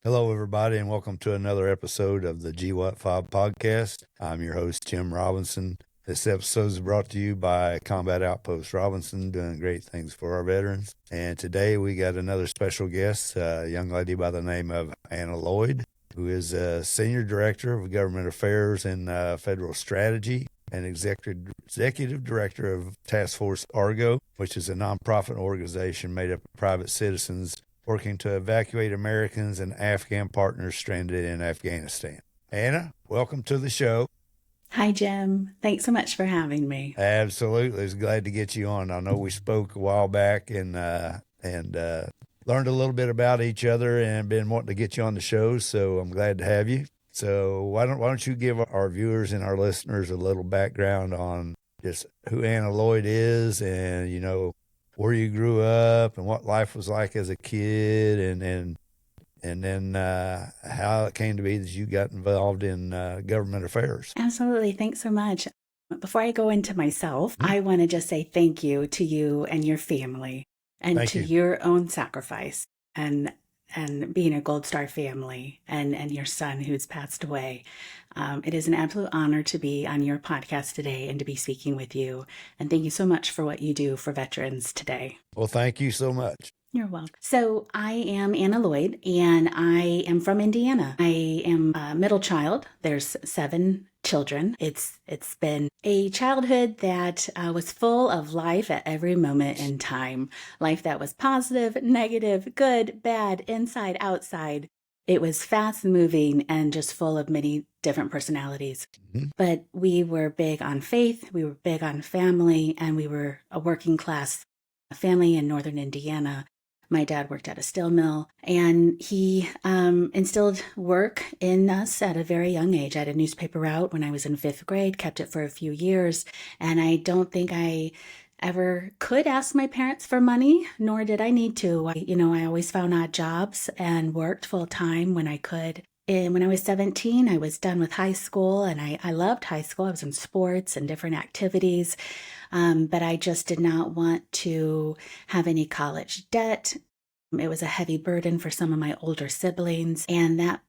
Hello, everybody, and welcome to another episode of the GWOT FOB podcast. I'm your host, Jim Robinson. This episode is brought to you by Combat Outpost Robinson, doing great things for our veterans. And today we got another special guest, a young lady by the name of Anna Lloyd, who is a Senior Director of Government Affairs and Federal Strategy and Executive Director of Task Force Argo, which is a nonprofit organization made up of private citizens working to evacuate Americans and Afghan partners stranded in Afghanistan. Anna, welcome to the show. Hi, Jim. Thanks so much for having me. Absolutely. It's glad to get you on. I know we spoke a while back and learned a little bit about each other and been wanting to get you on the show, so I'm glad to have you. So why don't you give our viewers and our listeners a little background on just who Anna Lloyd is and, where you grew up and what life was like as a kid and then how it came to be that you got involved in government affairs. Absolutely. Thanks so much. Before I go into myself, I want to just say thank you to you and your family and Thank to you. your own sacrifice and being a Gold Star family and your son who's passed away. It is an absolute honor to be on your podcast today and to be speaking with you. And thank you so much for what you do for veterans today. Well, thank you so much. You're welcome. So I am Anna Lloyd, and I am from Indiana. I am a middle child. There's 7 children. It's been a childhood that was full of life at every moment in time. Life that was positive, negative, good, bad, inside, outside. It was fast moving and just full of many different personalities. Mm-hmm. But we were big on faith, we were big on family, and we were a working class family in northern Indiana. My dad worked at a steel mill, and he instilled work in us at a very young age. I had a newspaper route when I was in 5th grade, kept it for a few years, and I don't think I ever could ask my parents for money, nor did I need to. I always found odd jobs and worked full time when I could. And when I was 17, I was done with high school, and I loved high school. I was in sports and different activities, but I just did not want to have any college debt. It was a heavy burden for some of my older siblings, and that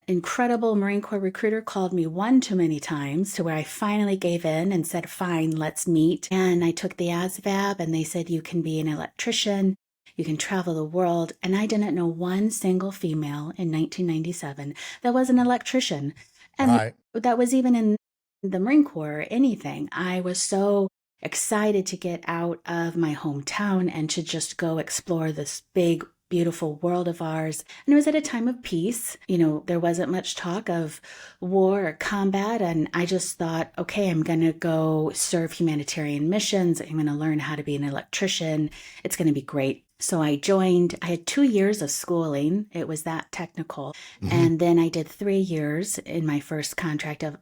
incredible Marine Corps recruiter called me one too many times to where I finally gave in and said, fine, let's meet. And I took the ASVAB, and they said, you can be an electrician, you can travel the world. And I didn't know one single female in 1997 that was an electrician. And that was even in the Marine Corps or anything. I was so excited to get out of my hometown and to just go explore this big, beautiful world of ours. And it was at a time of peace. There wasn't much talk of war or combat. And I just thought, okay, I'm going to go serve humanitarian missions. I'm going to learn how to be an electrician. It's going to be great. So I joined. I had 2 years of schooling. It was that technical. Mm-hmm. And then I did 3 years in my first contract of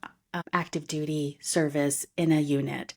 active duty service in a unit.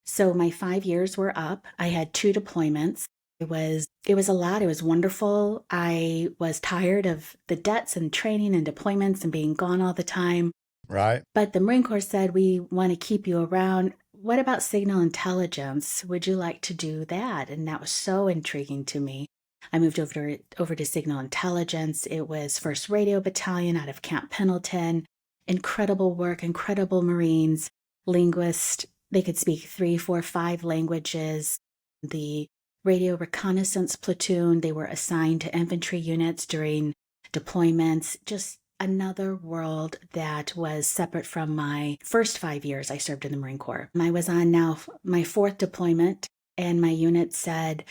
So my 5 years were up. I had 2 deployments. It was a lot. It was wonderful. I was tired of the debts and training and deployments and being gone all the time. Right. But the Marine Corps said, we want to keep you around. What about signal intelligence? Would you like to do that? And that was so intriguing to me. I moved over to signal intelligence. It was 1st Radio Battalion out of Camp Pendleton. Incredible work, incredible Marines, linguists. They could speak 3, 4, 5 languages. The radio reconnaissance platoon, they were assigned to infantry units during deployments. Just another world that was separate from my first 5 years I served in the Marine Corps. I was on now my 4th deployment, and my unit said,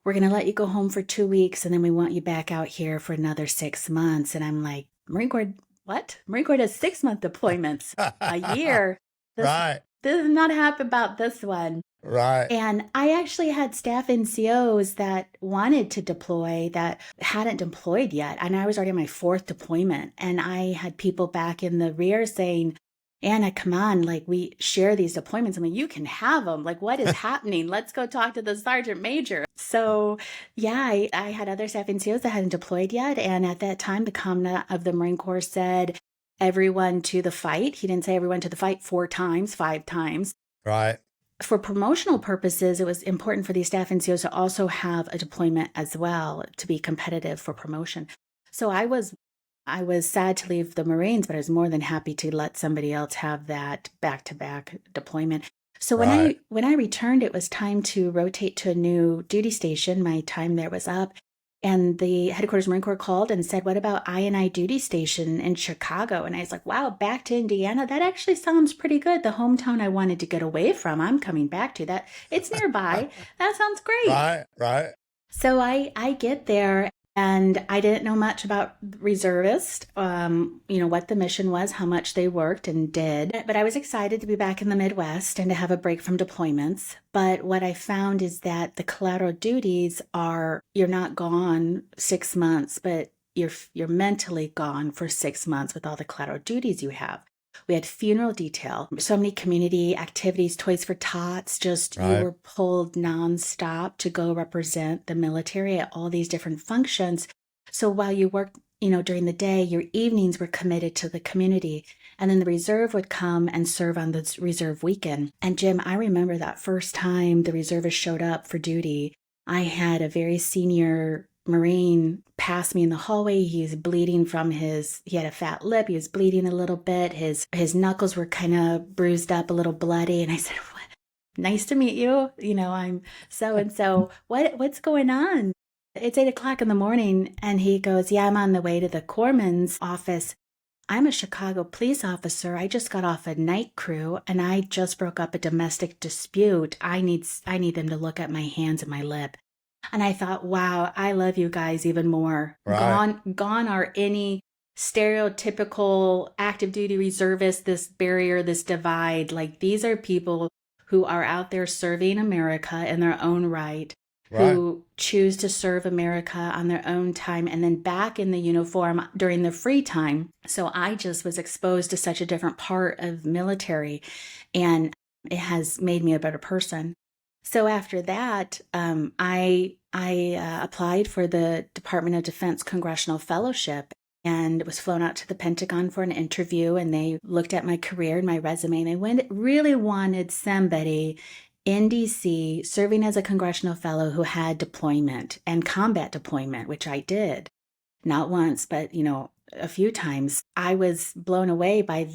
we're going to let you go home for 2 weeks, and then we want you back out here for another 6 months. And I'm like, Marine Corps, what? Marine Corps does 6-month deployments a year. Right. This is not happy about this one. Right. And I actually had staff NCOs that wanted to deploy that hadn't deployed yet. And I was already on my 4th deployment. And I had people back in the rear saying, Anna, come on, we share these deployments. I mean, you can have them. What is happening? Let's go talk to the sergeant major. So yeah, I had other staff NCOs that hadn't deployed yet. And at that time, the commandant of the Marine Corps said, everyone to the fight. He didn't say everyone to the fight 4 times, 5 times. Right. For promotional purposes, it was important for these staff NCOs to also have a deployment as well to be competitive for promotion. So I was I was sad to leave the Marines, but I was more than happy to let somebody else have that back-to-back deployment. So Right. when I returned, it was time to rotate to a new duty station. My time there was up. And the headquarters Marine Corps called and said, "What about I duty station in Chicago?" And I was like, "Wow, back to Indiana? That actually sounds pretty good. The hometown I wanted to get away from, I'm coming back to that. It's nearby. That sounds great." Right. Right. So I get there and I didn't know much about reservists, what the mission was, how much they worked and did. But I was excited to be back in the Midwest and to have a break from deployments. But what I found is that the collateral duties are, you're not gone 6 months, but you're mentally gone for 6 months with all the collateral duties you have. We had funeral detail, so many community activities, Toys for Tots, just you Right. were pulled nonstop to go represent the military at all these different functions. So while you worked, during the day, your evenings were committed to the community. And then the reserve would come and serve on the reserve weekend. And Jim, I remember that first time the reservist showed up for duty. I had a very senior Marine passed me in the hallway. He was bleeding he had a fat lip. He was bleeding a little bit. His knuckles were kind of bruised up, a little bloody. And I said, "What? Nice to meet you. I'm so and so. What's going on?" It's 8 o'clock in the morning. And he goes, "Yeah, I'm on the way to the corpsman's office. I'm a Chicago police officer. I just got off a night crew and I just broke up a domestic dispute. I need them to look at my hands and my lip." And I thought, wow, I love you guys even more. Right. Gone are any stereotypical active duty reservists, this barrier, this divide. Like, these are people who are out there serving America in their own right, Right. who choose to serve America on their own time and then back in the uniform during their free time. So I just was exposed to such a different part of military, and it has made me a better person. So after that, I applied for the Department of Defense Congressional Fellowship and was flown out to the Pentagon for an interview. And they looked at my career and my resume, and they really wanted somebody in DC serving as a congressional fellow who had deployment and combat deployment, which I did. Not once, but a few times. I was blown away by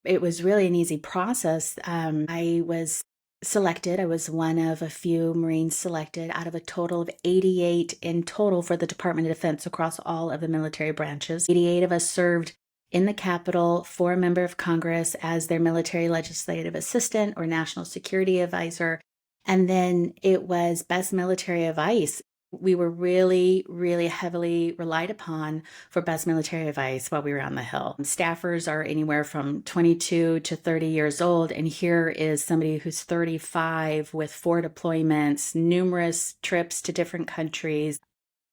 it was really an easy process. I was selected. I was one of a few Marines selected out of a total of 88 in total for the Department of Defense across all of the military branches. 88 of us served in the Capitol for a member of Congress as their military legislative assistant or national security advisor. And then it was best military advice. We were really, really heavily relied upon for best military advice while we were on the Hill. Staffers are anywhere from 22 to 30 years old. And here is somebody who's 35 with 4 deployments, numerous trips to different countries,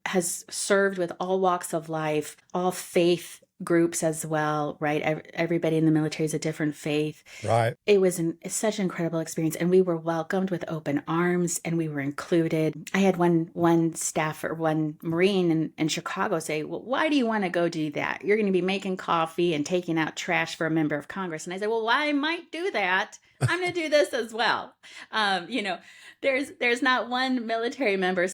has served with all walks of life, all faith groups as well, right? Everybody in the military is a different faith. Right. It was such an incredible experience, and we were welcomed with open arms, and we were included. I had one staffer, one Marine in Chicago say, "Well, why do you want to go do that? You're going to be making coffee and taking out trash for a member of Congress." And I said, "Well, I might do that. I'm going to do this as well." There's not one military member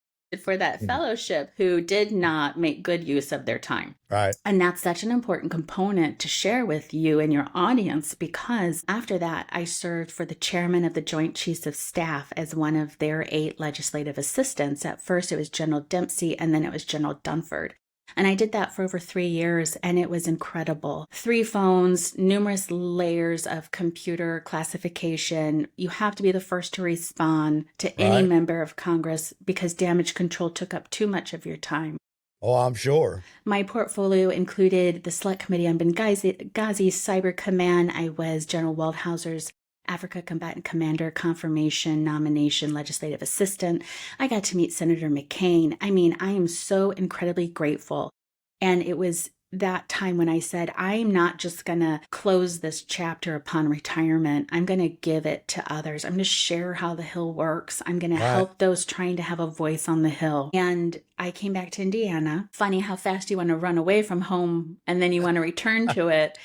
for that fellowship who did not make good use of their time. Right. And that's such an important component to share with you and your audience, because after that, I served for the chairman of the Joint Chiefs of Staff as one of their 8 legislative assistants. At first, it was General Dempsey, and then it was General Dunford. And I did that for over 3 years, and it was incredible. 3 phones, numerous layers of computer classification. You have to be the first to respond to any Right. member of Congress because damage control took up too much of your time. Oh, I'm sure. My portfolio included the Select Committee on Benghazi Cyber Command. I was General Waldhauser's Africa Combatant Commander Confirmation Nomination Legislative Assistant. I got to meet Senator McCain. I mean, I am so incredibly grateful. And it was that time when I said, I'm not just going to close this chapter upon retirement. I'm going to give it to others. I'm going to share how the Hill works. I'm going to help those trying to have a voice on the Hill. And I came back to Indiana. Funny how fast you want to run away from home and then you want to return to it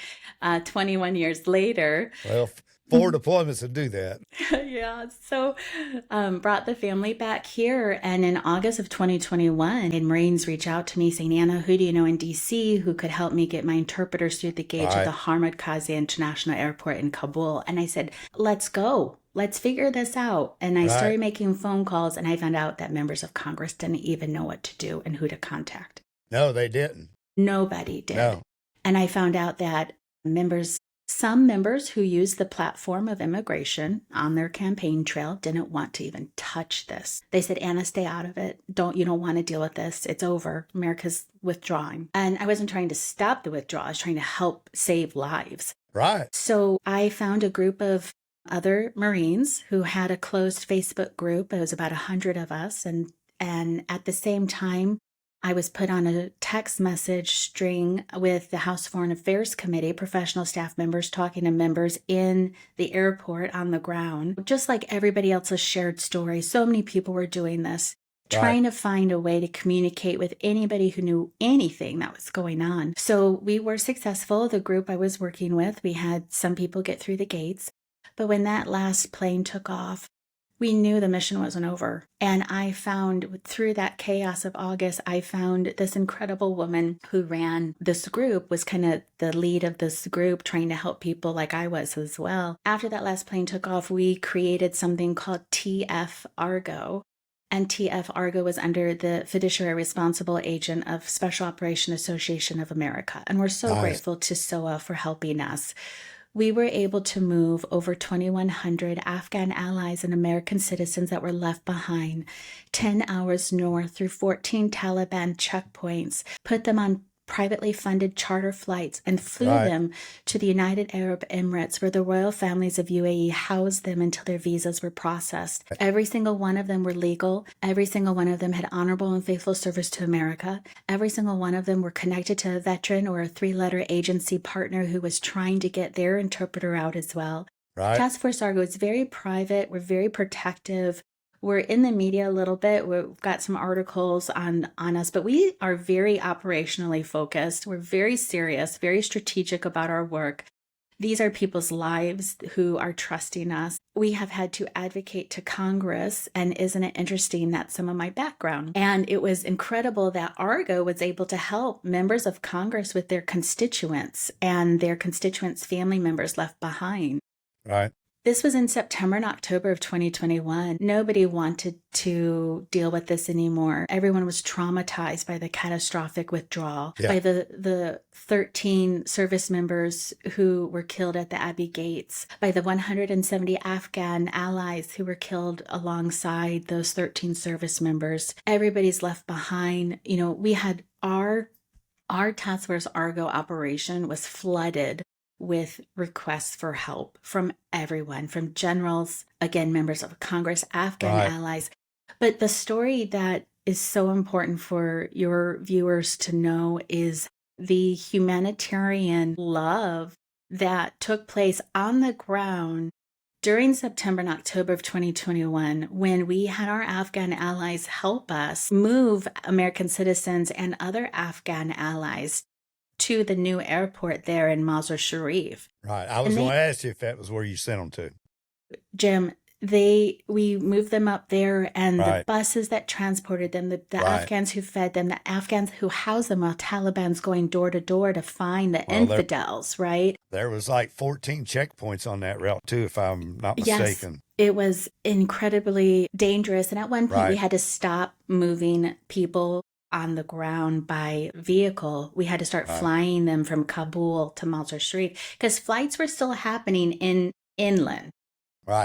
21 years later. Well, 4 deployments to do that. Yeah. So brought the family back here. And in August of 2021, and Marines reach out to me saying, Anna, who do you know in DC who could help me get my interpreters through the gate at the Hamid Karzai International Airport in Kabul? And I said, let's go. Let's figure this out. And I started making phone calls, and I found out that members of Congress didn't even know what to do and who to contact. No, they didn't. Nobody did. No. And I found out that some members who used the platform of immigration on their campaign trail didn't want to even touch this. They said, Anna, stay out of it. You don't want to deal with this. It's over. America's withdrawing. And I wasn't trying to stop the withdrawal. I was trying to help save lives. Right. So I found a group of other Marines who had a closed Facebook group. It was about 100 of us. And at the same time, I was put on a text message string with the House Foreign Affairs Committee, professional staff members talking to members in the airport on the ground. Just like everybody else's shared story, so many people were doing this, trying to find a way to communicate with anybody who knew anything that was going on. So we were successful. The group I was working with, we had some people get through the gates. But when that last plane took off, we knew the mission wasn't over. And I found, through that chaos of August, I found this incredible woman who ran this group, was kind of the lead of this group, trying to help people like I was as well. After that last plane took off, we created something called TF Argo. And TF Argo was under the fiduciary responsible agent of Special Operation Association of America. And we're so grateful to SOA for helping us. We were able to move over 2,100 Afghan allies and American citizens that were left behind 10 hours north through 14 Taliban checkpoints, put them on privately funded charter flights, and flew them to the United Arab Emirates, where the royal families of UAE housed them until their visas were processed. Every single one of them were legal. Every single one of them had honorable and faithful service to America. Every single one of them were connected to a veteran or a 3-letter agency partner who was trying to get their interpreter out as well. Task Force Argo is very private. We're very protective. We're in the media a little bit. We've got some articles on us, but we are very operationally focused. We're very serious, very strategic about our work. These are people's lives who are trusting us. We have had to advocate to Congress, and isn't it interesting that some of my background? And it was incredible that Argo was able to help members of Congress with their constituents and their constituents' family members left behind. This was in September and October of 2021. Nobody wanted to deal with this anymore. Everyone was traumatized by the catastrophic withdrawal, by the 13 service members who were killed at the Abbey Gates, by the 170 Afghan allies who were killed alongside those 13 service members. Everybody's left behind. You know, we had our Task Force Argo operation was flooded with requests for help from everyone, from generals, again, members of Congress, Afghan allies. But the story that is so important for your viewers to know is the humanitarian love that took place on the ground during September and October of 2021, when we had our Afghan allies help us move American citizens and other Afghan allies to the new airport there in Mazar Sharif. I was going to ask you if that was where you sent them to. Jim, we moved them up there, and the buses that transported them, the Afghans who fed them, the Afghans who housed them, while Taliban's going door to door to find the infidels, There was like 14 checkpoints on that route too, if I'm not mistaken. Yes, it was incredibly dangerous. And at one point we had to stop moving people on the ground by vehicle. We had to start flying them from Kabul to Mazar Sharif because flights were still happening inland.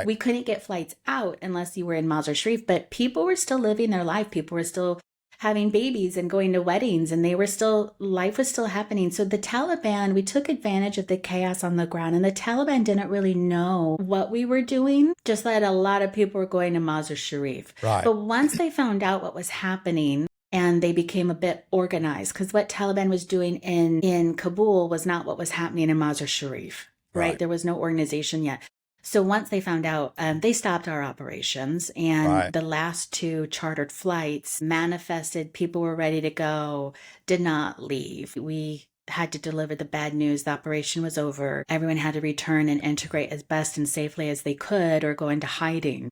We couldn't get flights out unless you were in Mazar Sharif, but people were still living their life. People were still having babies and going to weddings, and life was still happening. So the Taliban, we took advantage of the chaos on the ground, and the Taliban didn't really know what we were doing, just that a lot of people were going to Mazar Sharif. But once they found out what was happening, and they became a bit organized, because what Taliban was doing in Kabul was not what was happening in Mazar Sharif, There was no organization yet. So once they found out, they stopped our operations, and the last 2 chartered flights manifested. People were ready to go, did not leave. We had to deliver the bad news. The operation was over. Everyone had to return and integrate as best and safely as they could or go into hiding.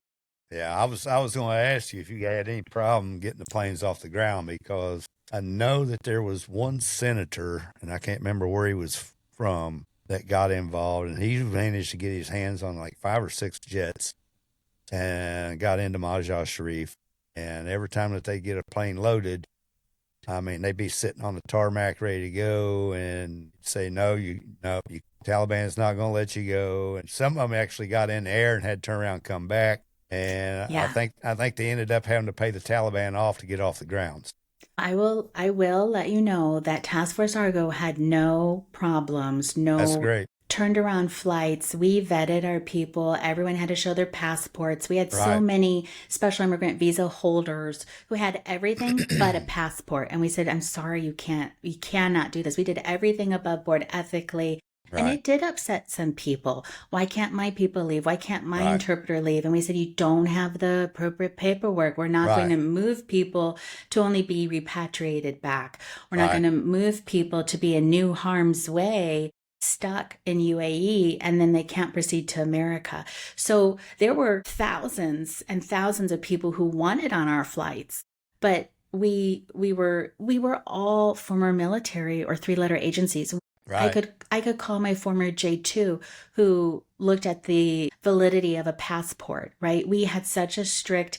Yeah, I was going to ask you if you had any problem getting the planes off the ground, because I know that there was one senator, and I can't remember where he was from, that got involved, and he managed to get his hands on like 5 or 6 jets and got into Mazar Sharif. And every time that they get a plane loaded, I mean, they'd be sitting on the tarmac ready to go and say, no, Taliban's not going to let you go. And some of them actually got in the air and had to turn around and come back. And Yeah. I think they ended up having to pay the Taliban off to get off the grounds. I will let you know that Task Force Argo had no problems, That's great. turned around flights. We vetted our people. Everyone had to show their passports. We had so Right. many special immigrant visa holders who had everything but a passport. And we said, I'm sorry, you cannot do this. We did everything above board ethically. And Right. it did upset some people. Why can't my people leave? Why can't my Right. interpreter leave? And we said, you don't have the appropriate paperwork. We're not going Right. to move people to only be repatriated back. We're not Right. going to move people to be in new harm's way, stuck in UAE, and then they can't proceed to America. So there were thousands and thousands of people who wanted on our flights, but we were all former military or 3-letter agencies. Right. I could call my former J2 who looked at the validity of a passport, right? We had such a strict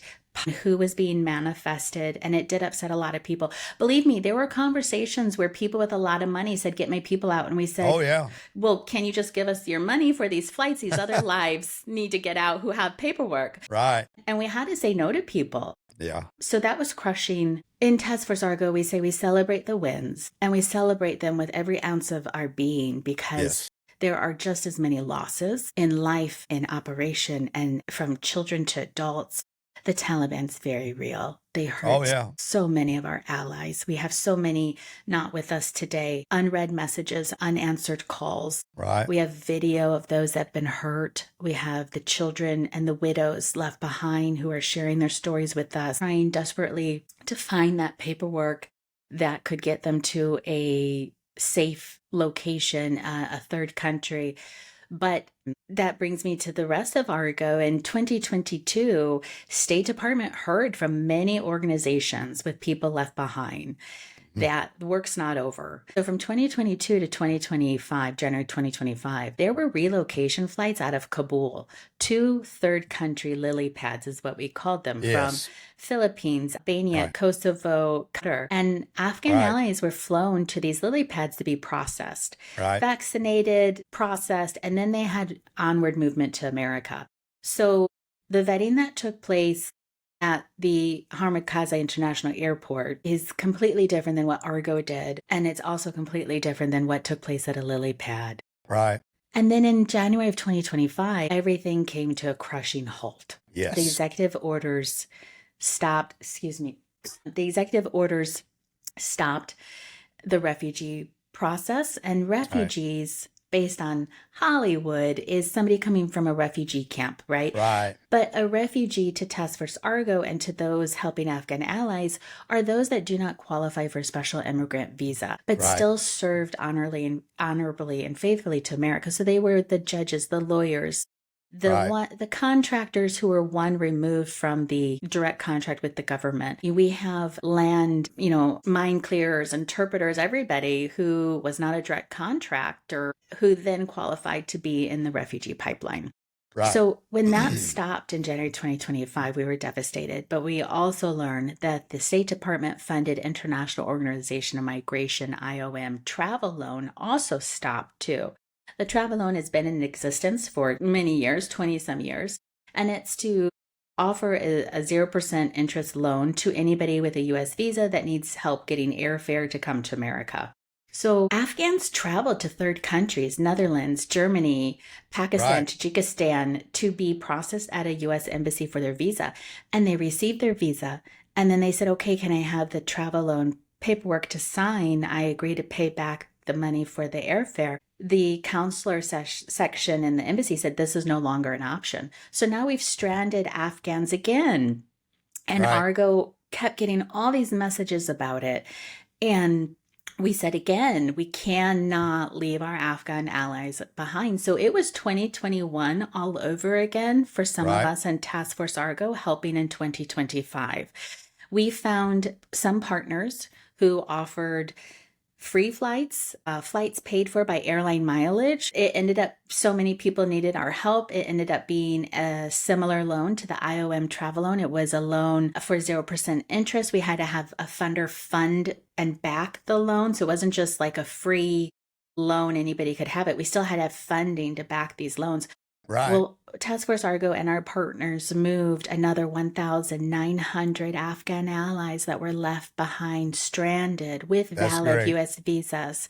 who was being manifested, and it did upset a lot of people. Believe me, there were conversations where people with a lot of money said, get my people out. And we said, Oh, yeah. well, can you just give us your money for these flights? These other lives need to get out who have paperwork. Right. And we had to say no to people. Yeah. So that was crushing. In Task Force Argo, we say we celebrate the wins, and we celebrate them with every ounce of our being, because Yes. there are just as many losses in life, in operation, and from children to adults. The Taliban's very real. They hurt Oh, yeah. so many of our allies. We have so many not with us today. Unread messages, unanswered calls. Right. We have video of those that have been hurt. We have the children and the widows left behind who are sharing their stories with us, trying desperately to find that paperwork that could get them to a safe location, a third country. But that brings me to the rest of Argo. In 2022, State Department heard from many organizations with people left behind that the work's not over. So from 2022 to 2025, January 2025, there were relocation flights out of Kabul to third country lily pads is what we called them, Yes. from Philippines, Albania, Right. Kosovo, Qatar. And Afghan Right. allies were flown to these lily pads to be processed, Right. vaccinated, processed, and then they had onward movement to America. So the vetting that took place at the Hamid Karzai International Airport is completely different than what Argo did. And it's also completely different than what took place at a lily pad. Right. And then in January of 2025, everything came to a crushing halt. Yes. The executive orders stopped, the executive orders stopped the refugee process, and refugees based on Hollywood is somebody coming from a refugee camp, right? Right. But a refugee to Task Force Argo and to those helping Afghan allies are those that do not qualify for a special immigrant visa, but Right. still served honorably and faithfully to America. So they were the judges, the lawyers, the contractors who were one removed from the direct contract with the government. We have land, mine clearers, interpreters, everybody who was not a direct contractor who then qualified to be in the refugee pipeline. Right. So when that stopped in January 2025, we were devastated. But we also learned that the State Department funded International Organization of Migration, IOM, travel loan also stopped too. The travel loan has been in existence for many years, 20 some years, and it's to offer a 0% interest loan to anybody with a U.S. visa that needs help getting airfare to come to America. So Afghans traveled to third countries, Netherlands, Germany, Pakistan, Right. Tajikistan, to be processed at a U.S. embassy for their visa. And they received their visa. And then they said, okay, can I have the travel loan paperwork to sign? I agree to pay back the money for the airfare. The counselor section in the embassy said this is no longer an option. So now we've stranded Afghans again. And Right. Argo kept getting all these messages about it. And we said again, we cannot leave our Afghan allies behind. So it was 2021 all over again for some of Right. us in Task Force Argo, helping in 2025. We found some partners who offered free flights, flights paid for by airline mileage. It ended up, so many people needed our help. It ended up being a similar loan to the IOM travel loan. It was a loan for 0% interest. We had to have a funder fund and back the loan. So it wasn't just like a free loan, anybody could have it. We still had to have funding to back these loans. Right. Well, Task Force Argo and our partners moved another 1,900 Afghan allies that were left behind stranded with valid U.S. visas.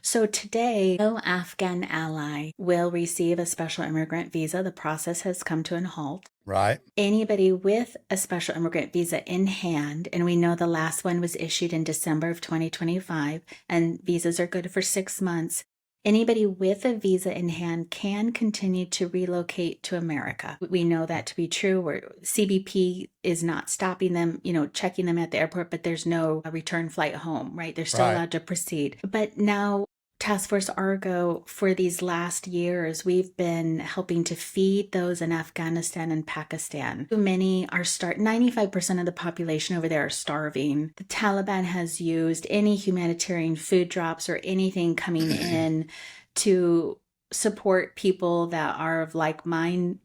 So today, no Afghan ally will receive a special immigrant visa. The process has come to a halt. Right. Anybody with a special immigrant visa in hand, and we know the last one was issued in December of 2025, and visas are good for 6 months. Anybody with a visa in hand can continue to relocate to America. We know that to be true. CBP is not stopping them, checking them at the airport, but there's no return flight home, right? They're still allowed to proceed. But now Task Force Argo, for these last years, we've been helping to feed those in Afghanistan and Pakistan. Many are 95% of the population over there are starving. The Taliban has used any humanitarian food drops or anything coming in to support people that are of like mind,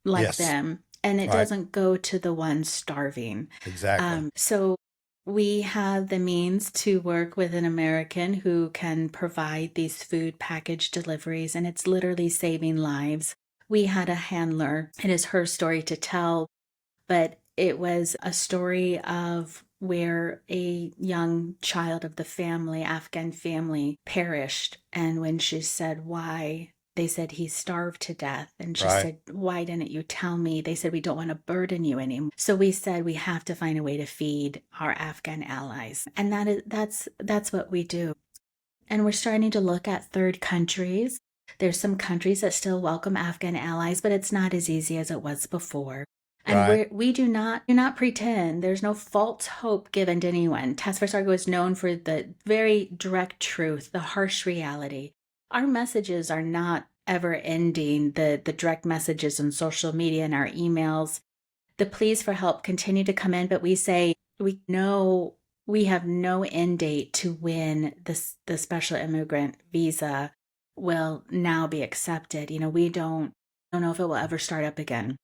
like them. And it doesn't go to the ones starving. Exactly. So we have the means to work with an American who can provide these food package deliveries, and it's literally saving lives. We had a handler. It is her story to tell, but it was a story of where a young child of the family, Afghan family, perished. And when she said why, they said he starved to death. And she said, why didn't you tell me? They said, we don't want to burden you anymore. So we said, we have to find a way to feed our Afghan allies. And that's what we do. And we're starting to look at third countries. There's some countries that still welcome Afghan allies, but it's not as easy as it was before. And we do not pretend. There's no false hope given to anyone. Task Force Argo is known for the very direct truth, the harsh reality. Our messages are not ever ending, the direct messages on social media and our emails. The pleas for help continue to come in, but we say we know we have no end date to when the special immigrant visa will now be accepted. We don't know if it will ever start up again.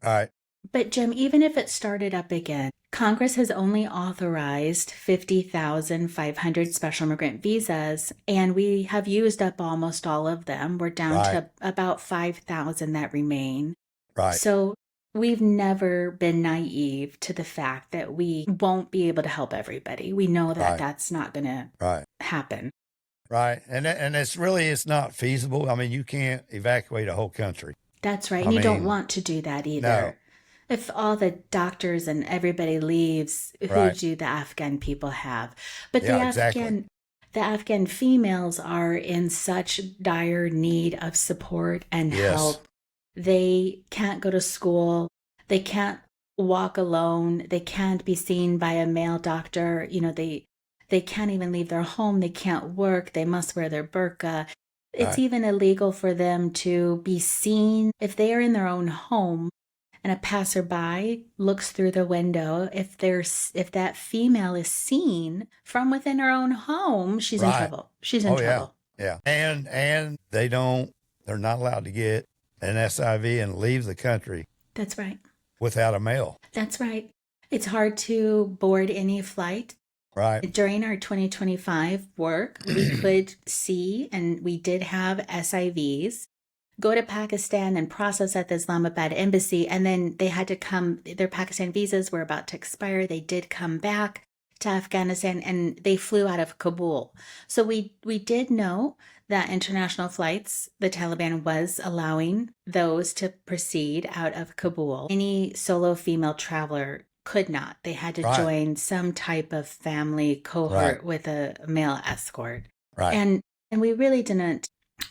All right. But Jim, even if it started up again, Congress has only authorized 50,500 special immigrant visas, and we have used up almost all of them. We're down to about 5,000 that remain. Right. So we've never been naive to the fact that we won't be able to help everybody. We know that that's not going to happen. Right. And it's not feasible. I mean, you can't evacuate a whole country. That's right. And you don't want to do that either. No. If all the doctors and everybody leaves, who do the Afghan people have? But the Afghan females are in such dire need of support and help. They can't go to school. They can't walk alone. They can't be seen by a male doctor. They can't even leave their home. They can't work. They must wear their burqa. It's even illegal for them to be seen if they are in their own home and a passerby looks through the window. If that female is seen from within her own home, she's in trouble. She's in trouble. Yeah. And they're not allowed to get an SIV and leave the country. That's right. Without a male. That's right. It's hard to board any flight. Right. During our 2025 work, we could see, and we did have SIVs go to Pakistan and process at the Islamabad embassy, and then they had to come, their Pakistan visas were about to expire. They did come back to Afghanistan, and they flew out of Kabul. So we did know that international flights, the Taliban was allowing those to proceed out of Kabul. Any solo female traveler could not. They had to join some type of family cohort with a male escort. Right. And we really didn't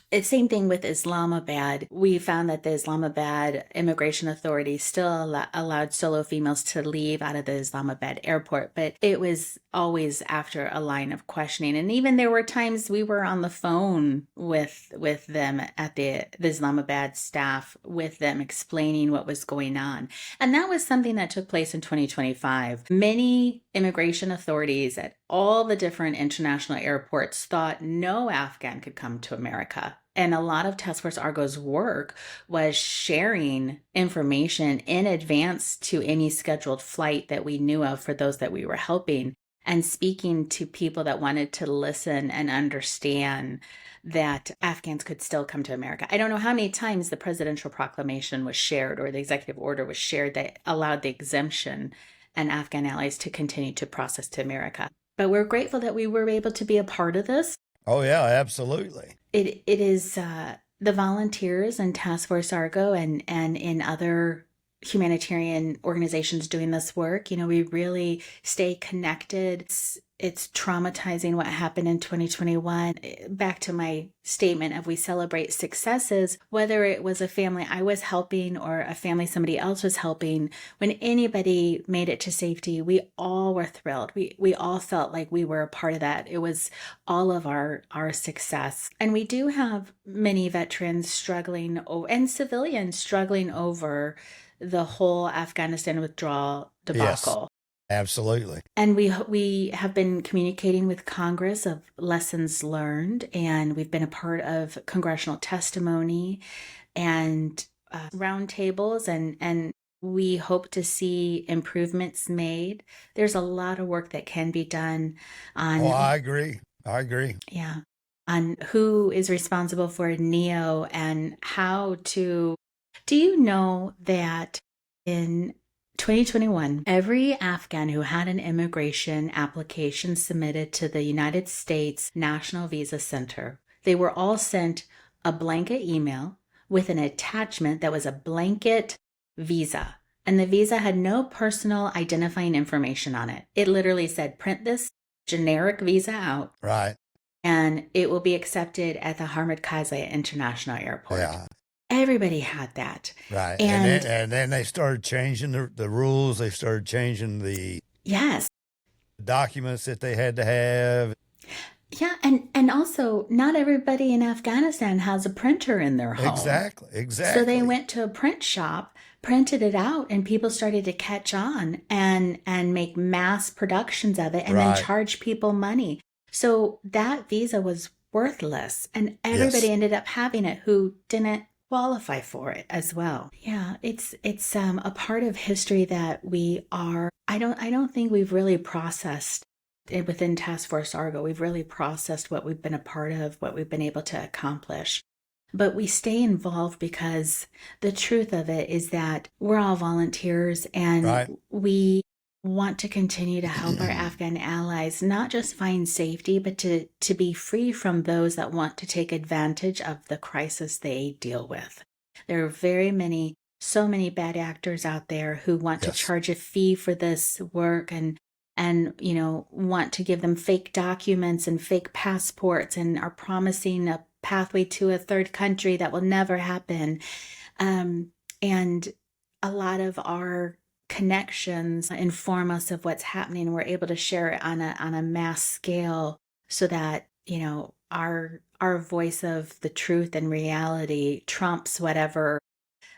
It's same thing with Islamabad. We found that the Islamabad immigration authorities still allowed solo females to leave out of the Islamabad airport, but it was always after a line of questioning. And even there were times we were on the phone with them at the Islamabad staff, with them explaining what was going on. And that was something that took place in 2025. Many immigration authorities at all the different international airports thought no Afghan could come to America. And a lot of Task Force Argo's work was sharing information in advance to any scheduled flight that we knew of for those that we were helping, and speaking to people that wanted to listen and understand that Afghans could still come to America. I don't know how many times the presidential proclamation was shared or the executive order was shared that allowed the exemption and Afghan allies to continue to process to America. But we're grateful that we were able to be a part of this. Oh, yeah, absolutely. It is the volunteers in Task Force Argo and in other humanitarian organizations doing this work. We really stay connected. It's traumatizing what happened in 2021. Back to my statement of we celebrate successes, whether it was a family I was helping or a family somebody else was helping, when anybody made it to safety, we all were thrilled. We all felt like we were a part of that. It was all of our success. And we do have many veterans struggling and civilians struggling over the whole Afghanistan withdrawal debacle. Yes. Absolutely. And we have been communicating with Congress of lessons learned, and we've been a part of congressional testimony and roundtables, and we hope to see improvements made. There's a lot of work that can be done on... Oh, I agree. Yeah. On who is responsible for NEO and how to... Do you know that in 2021, every Afghan who had an immigration application submitted to the United States National Visa Center, they were all sent a blanket email with an attachment that was a blanket visa. And the visa had no personal identifying information on it. It literally said, print this generic visa out. Right. And it will be accepted at the Hamid Karzai International Airport. Yeah. Everybody had that. Right. And then they started changing the rules. They started changing the documents that they had to have. Yeah. And also, not everybody in Afghanistan has a printer in their home. Exactly. So they went to a print shop, printed it out, and people started to catch on and make mass productions of it and then charge people money. So that visa was worthless, and everybody ended up having it who didn't qualify for it as well. Yeah, it's a part of history that we are... I don't think we've really processed it within Task Force Argo. We've really processed what we've been a part of, what we've been able to accomplish. But we stay involved because the truth of it is that we're all volunteers, and we want to continue to help our Afghan allies not just find safety, but to be free from those that want to take advantage of the crisis they deal with. There are so many bad actors out there who want to charge a fee for this work and want to give them fake documents and fake passports and are promising a pathway to a third country that will never happen. And a lot of our connections inform us of what's happening. We're able to share it on a mass scale so that, our voice of the truth and reality trumps whatever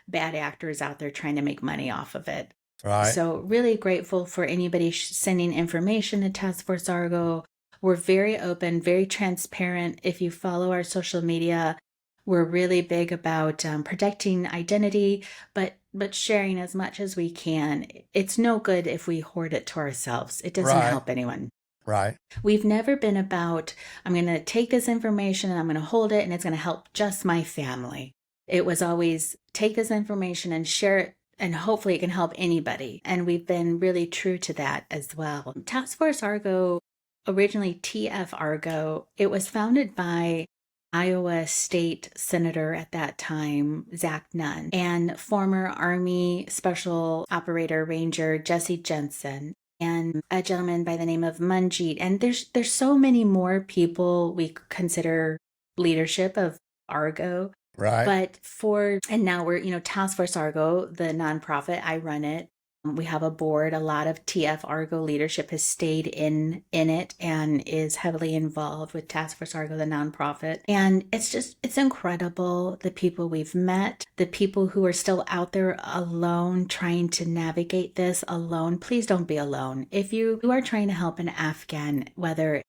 bad actors out there trying to make money off of it. Right. So really grateful for anybody sending information to Task Force Argo. We're very open, very transparent. If you follow our social media, we're really big about protecting identity, but sharing as much as we can. It's no good if we hoard it to ourselves. It doesn't help anyone. Right. We've never been about, I'm going to take this information and I'm going to hold it and it's going to help just my family. It was always take this information and share it, and hopefully it can help anybody. And we've been really true to that as well. Task Force Argo, originally TF Argo, it was founded by Iowa State Senator at that time, Zach Nunn, and former Army Special Operator Ranger Jesse Jensen, and a gentleman by the name of Manjeet. And there's so many more people we consider leadership of Argo. Right. And now we're, Task Force Argo, the nonprofit, I run it. We have a board. A lot of TF Argo leadership has stayed in it and is heavily involved with Task Force Argo, the nonprofit. And it's incredible, the people we've met, the people who are still out there alone, trying to navigate this alone. Please don't be alone. If you are trying to help an Afghan, whether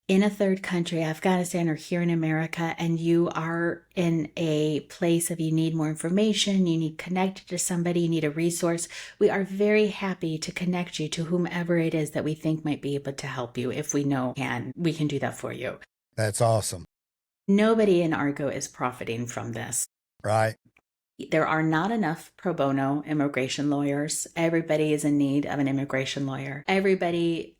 in a third country, Afghanistan, or here in America, and you are in a place of you need more information, you need connected to somebody, you need a resource, we are very happy to connect you to whomever it is that we think might be able to help you. If we know we can do that for you. That's awesome. Nobody in Argo is profiting from this. Right. There are not enough pro bono immigration lawyers. Everybody is in need of an immigration lawyer. Everybody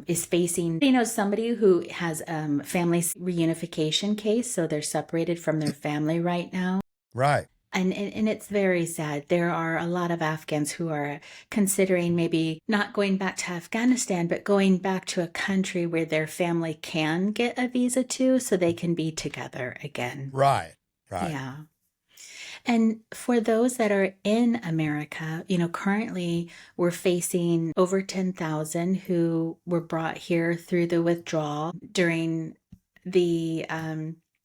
is facing, somebody who has a family reunification case, so they're separated from their family right now. Right. And it's very sad. There are a lot of Afghans who are considering maybe not going back to Afghanistan, but going back to a country where their family can get a visa to, so they can be together again. Right. Right. Yeah. And for those that are in America, currently we're facing over 10,000 who were brought here through the withdrawal during the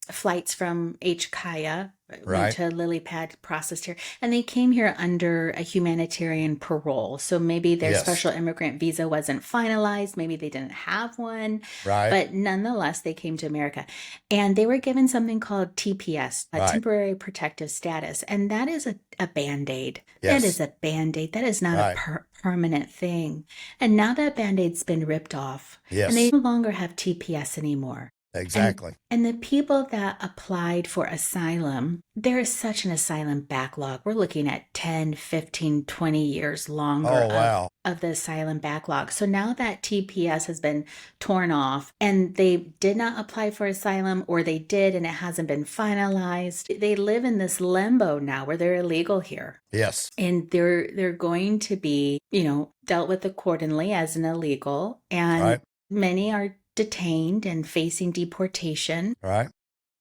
flights from HKIA, went to lily pad, processed here, and they came here under a humanitarian parole. So maybe their special immigrant visa wasn't finalized, maybe they didn't have one, but nonetheless they came to America, and they were given something called TPS, temporary protective status, and that is a band-aid. That is a band-aid. That is not a permanent thing. And now that band-aid's been ripped off, and they no longer have TPS anymore. Exactly. And the people that applied for asylum, there is such an asylum backlog. We're looking at 10, 15, 20 years longer of the asylum backlog. So now that TPS has been torn off and they did not apply for asylum, or they did and it hasn't been finalized, they live in this limbo now where they're illegal here. Yes. And they're going to be, dealt with accordingly as an illegal. And many are detained and facing deportation. Right.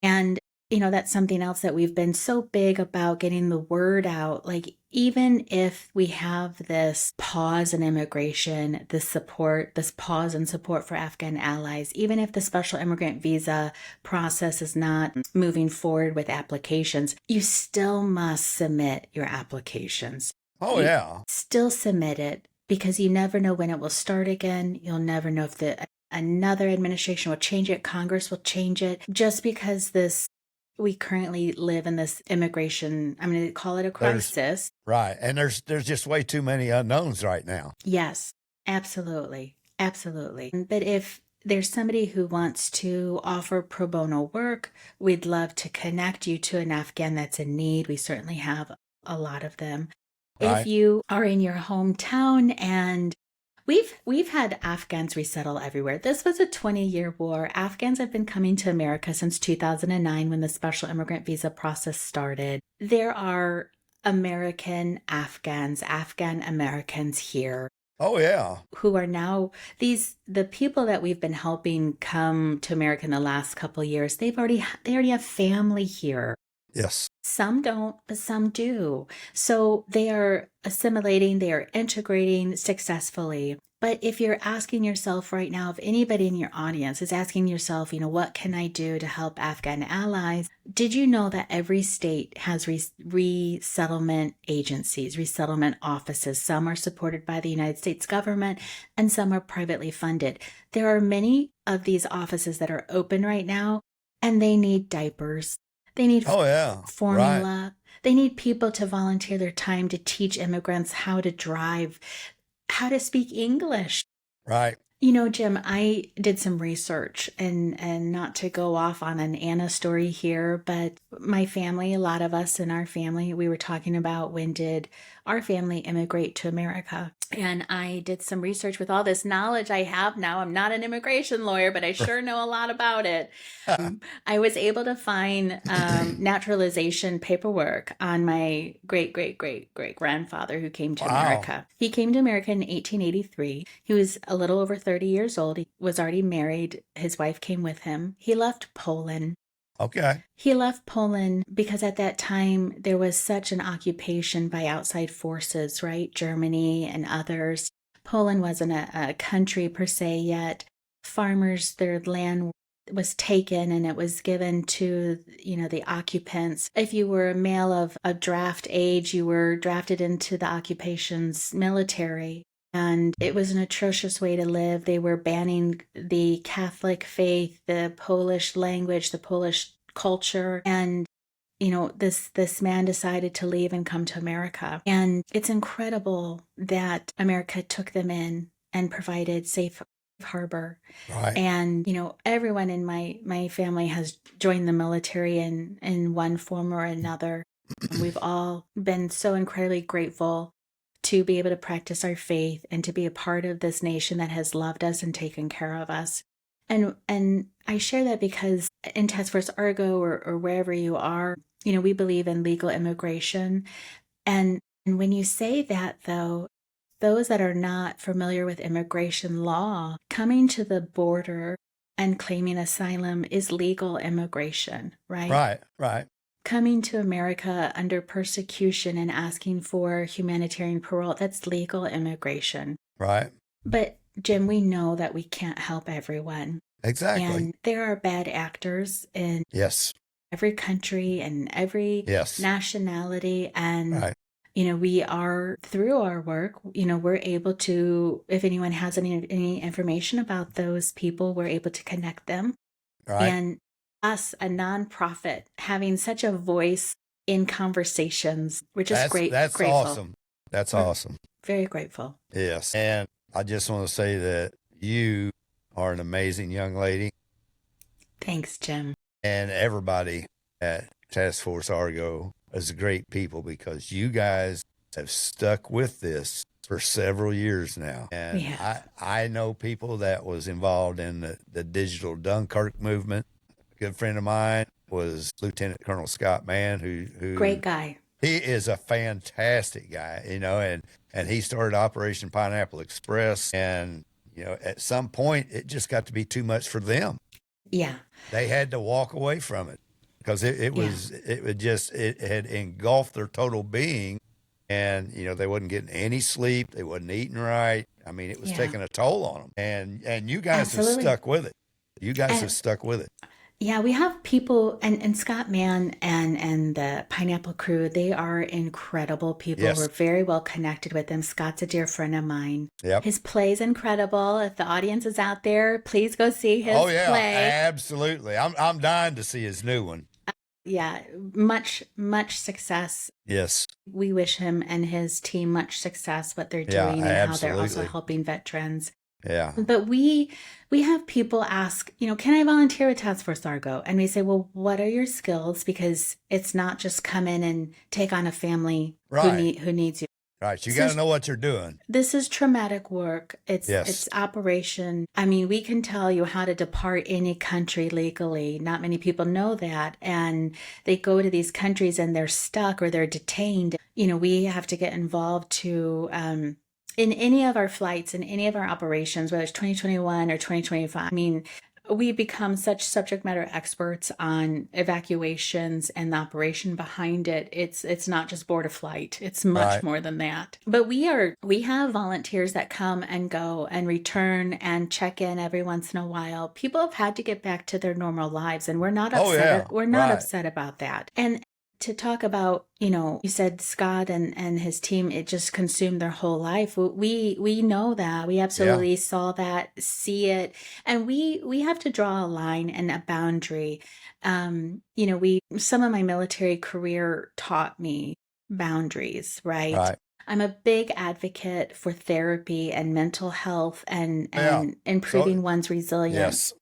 And, that's something else that we've been so big about, getting the word out. Like, even if we have this pause in immigration, this pause in support for Afghan allies, even if the special immigrant visa process is not moving forward with applications, you still must submit your applications. Still submit it, because you never know when it will start again. You'll never know if another administration will change it, Congress will change it. Just because we currently live in this immigration, I'm going to call it a crisis. And there's just way too many unknowns right now. Yes, absolutely. Absolutely. But if there's somebody who wants to offer pro bono work, we'd love to connect you to an Afghan that's in need. We certainly have a lot of them. If you are in your hometown, and We've had Afghans resettle everywhere. This was a 20-year war. Afghans have been coming to America since 2009, when the special immigrant visa process started. There are American Afghans, Afghan Americans here. Oh, yeah. Who are now the people that we've been helping come to America in the last couple of years. They already have family here. Yes. Some don't, but some do. So they are assimilating, they are integrating successfully. But if you're asking yourself right now, if anybody in your audience is asking yourself, what can I do to help Afghan allies? Did you know that every state has resettlement agencies, resettlement offices? Some are supported by the United States government and some are privately funded. There are many of these offices that are open right now, and they need diapers. They need formula. They need people to volunteer their time to teach immigrants how to drive, how to speak English. Right. Jim, I did some research, and not to go off on an Anna story here, but my family, a lot of us in our family, we were talking about, when did our family immigrate to America? And I did some research with all this knowledge I have now. I'm not an immigration lawyer, but I sure know a lot about it. I was able to find naturalization paperwork on my great-great-great-great-grandfather who came to America. He came to America in 1883. He was a little over 30 years old. He was already married. His wife came with him. He left Poland. Okay. He left Poland because at that time there was such an occupation by outside forces, right? Germany and others. Poland wasn't a country per se yet. Farmers, their land was taken and it was given to, the occupants. If you were a male of a draft age, you were drafted into the occupation's military. And it was an atrocious way to live. They were banning the Catholic faith, the Polish language, the Polish culture. And, this man decided to leave and come to America. And it's incredible that America took them in and provided safe harbor. Right. And, everyone in my family has joined the military in one form or another. We've all been so incredibly grateful to be able to practice our faith and to be a part of this nation that has loved us and taken care of us. And I share that because in Task Force Argo or wherever you are, we believe in legal immigration. And when you say that, though, those that are not familiar with immigration law, coming to the border and claiming asylum is legal immigration, right? Right, right. Coming to America under persecution and asking for humanitarian parole, that's legal immigration. Right. But Jim, we know that we can't help everyone. Exactly. And there are bad actors in every country and every nationality. And, we are, through our work, we're able to, if anyone has any information about those people, we're able to connect them. Right. And us, a nonprofit, having such a voice in conversations, we're just grateful. That's awesome. That's awesome. Very grateful. Yes. And I just want to say that you are an amazing young lady. Thanks, Jim. And everybody at Task Force Argo is great people because you guys have stuck with this for several years now. And I know people that was involved in the digital Dunkirk movement. A good friend of mine was Lieutenant Colonel Scott Mann, who great guy. He is a fantastic guy, and he started Operation Pineapple Express. And, at some point it just got to be too much for them. Yeah. They had to walk away from it because it had engulfed their total being. And, they wasn't getting any sleep. They wasn't eating right. I mean, it was taking a toll on them. And you guys have stuck with it. You guys have stuck with it. Yeah, we have people, and Scott Mann and the Pineapple Crew, they are incredible people. Yes. We're very well connected with them. Scott's a dear friend of mine. Yep. His play's incredible. If the audience is out there, please go see his play. Oh, yeah, absolutely. I'm dying to see his new one. Yeah, much success. Yes. We wish him and his team much success, what they're doing and how they're also helping veterans. Yeah. But we have people ask, can I volunteer with Task Force Argo? And we say, well, what are your skills? Because it's not just come in and take on a family who needs you. Right. You got to know what you're doing. This is traumatic work. It's operation. I mean, we can tell you how to depart any country legally. Not many people know that. And they go to these countries and they're stuck or they're detained. We have to get involved to, in any of our flights, in any of our operations, whether it's 2021 or 2025, I mean, we become such subject matter experts on evacuations and the operation behind it. It's not just board a flight. It's much more than that. But we have volunteers that come and go and return and check in every once in a while. People have had to get back to their normal lives, and we're not upset. We're not upset about that. And to talk about, you said Scott and his team, it just consumed their whole life. We know that. We absolutely saw that, see it. And we have to draw a line and a boundary. Some of my military career taught me boundaries, right? I'm a big advocate for therapy and mental health and improving one's resilience. Yes.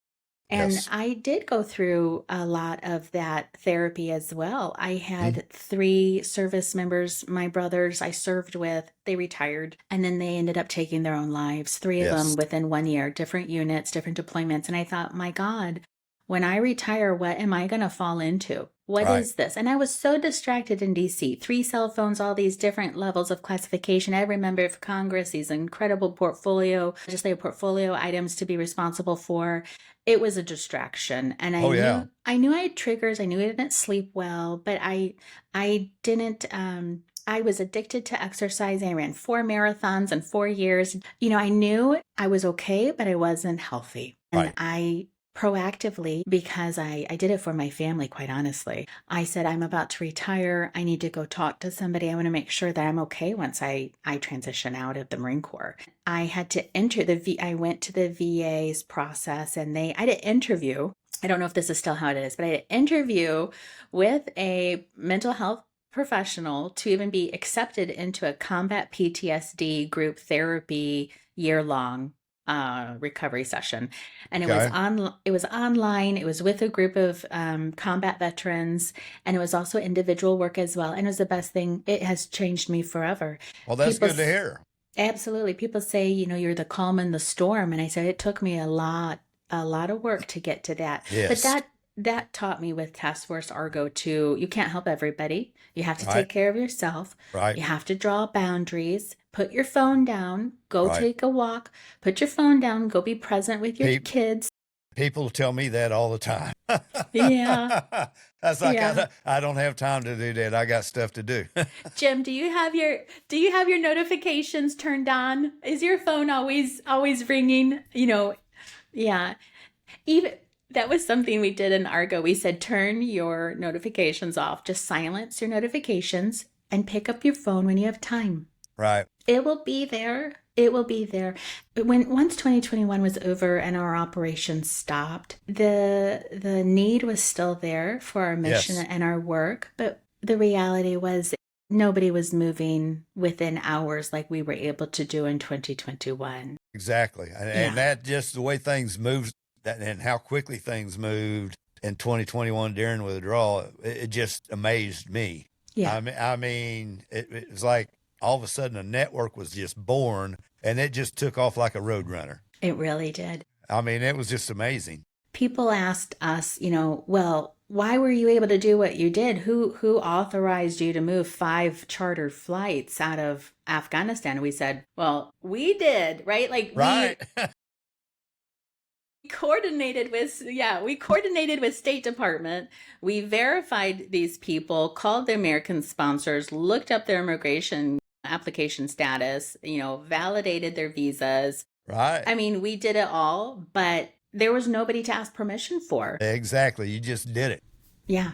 And I did go through a lot of that therapy as well. I had 3 service members, my brothers I served with, they retired, and then they ended up taking their own lives, 3 of them within 1 year, different units, different deployments. And I thought, my God, when I retire, what am I going to fall into? What Right. is this? And I was so distracted in DC. 3 cell phones, all these different levels of classification. Every member of Congress, these incredible legislative portfolio items to be responsible for. It was a distraction. And Oh yeah. I knew I had triggers. I knew I didn't sleep well, but I didn't I was addicted to exercising. I ran 4 marathons in 4 years. I knew I was okay, but I wasn't healthy. And Right. I proactively, because I did it for my family, quite honestly. I said, I'm about to retire. I need to go talk to somebody. I want to make sure that I'm okay once I transition out of the Marine Corps. I had to enter I went to the VA's process, and I had an interview. I don't know if this is still how it is, but I had an interview with a mental health professional to even be accepted into a combat PTSD group therapy year-long recovery session. And Okay. it was online. It was with a group of combat veterans, and it was also individual work as well. And it was the best thing. It has changed me forever. Well, that's People good to hear. Absolutely. People say, you're the calm in the storm. And I said, it took me a lot of work to get to that. But Yes. that taught me with Task Force Argo too. You can't help everybody. You have to Right. take care of yourself. Right. You have to draw boundaries. Put your phone down. Go Right. take a walk. Put your phone down. Go be present with your Peep. kids. People tell me that all the time. Yeah. That's like, Yeah. I don't have time to do that. I got stuff to do. Jim, do you have your notifications turned on? Is your phone always ringing? Yeah. Even that was something we did in Argo. We said, turn your notifications off. Just silence your notifications and pick up your phone when you have time. Right. It will be there. It will be there. Once 2021 was over and our operation stopped, the need was still there for our mission Yes. and our work. But the reality was nobody was moving within hours like we were able to do in 2021. Exactly. And that just the way things moved and how quickly things moved in 2021 during withdrawal, it just amazed me. Yeah. I mean, it was like all of a sudden a network was just born and it just took off like a road runner. It really did. I mean, it was just amazing. People asked us, well, why were you able to do what you did? Who authorized you to move 5 chartered flights out of Afghanistan? And we said, well, we did, right? Like Right. we coordinated with State Department. We verified these people, called the American sponsors, looked up their immigration application status, validated their visas. Right. I mean, we did it all, but there was nobody to ask permission for. Exactly. You just did it. Yeah,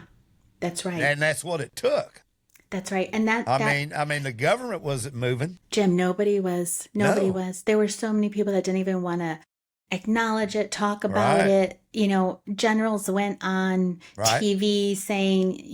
that's right. And that's what it took. That's right. And I mean, the government wasn't moving. Jim, nobody was. No. There were so many people that didn't even want to acknowledge it, talk about it. Generals went on TV saying,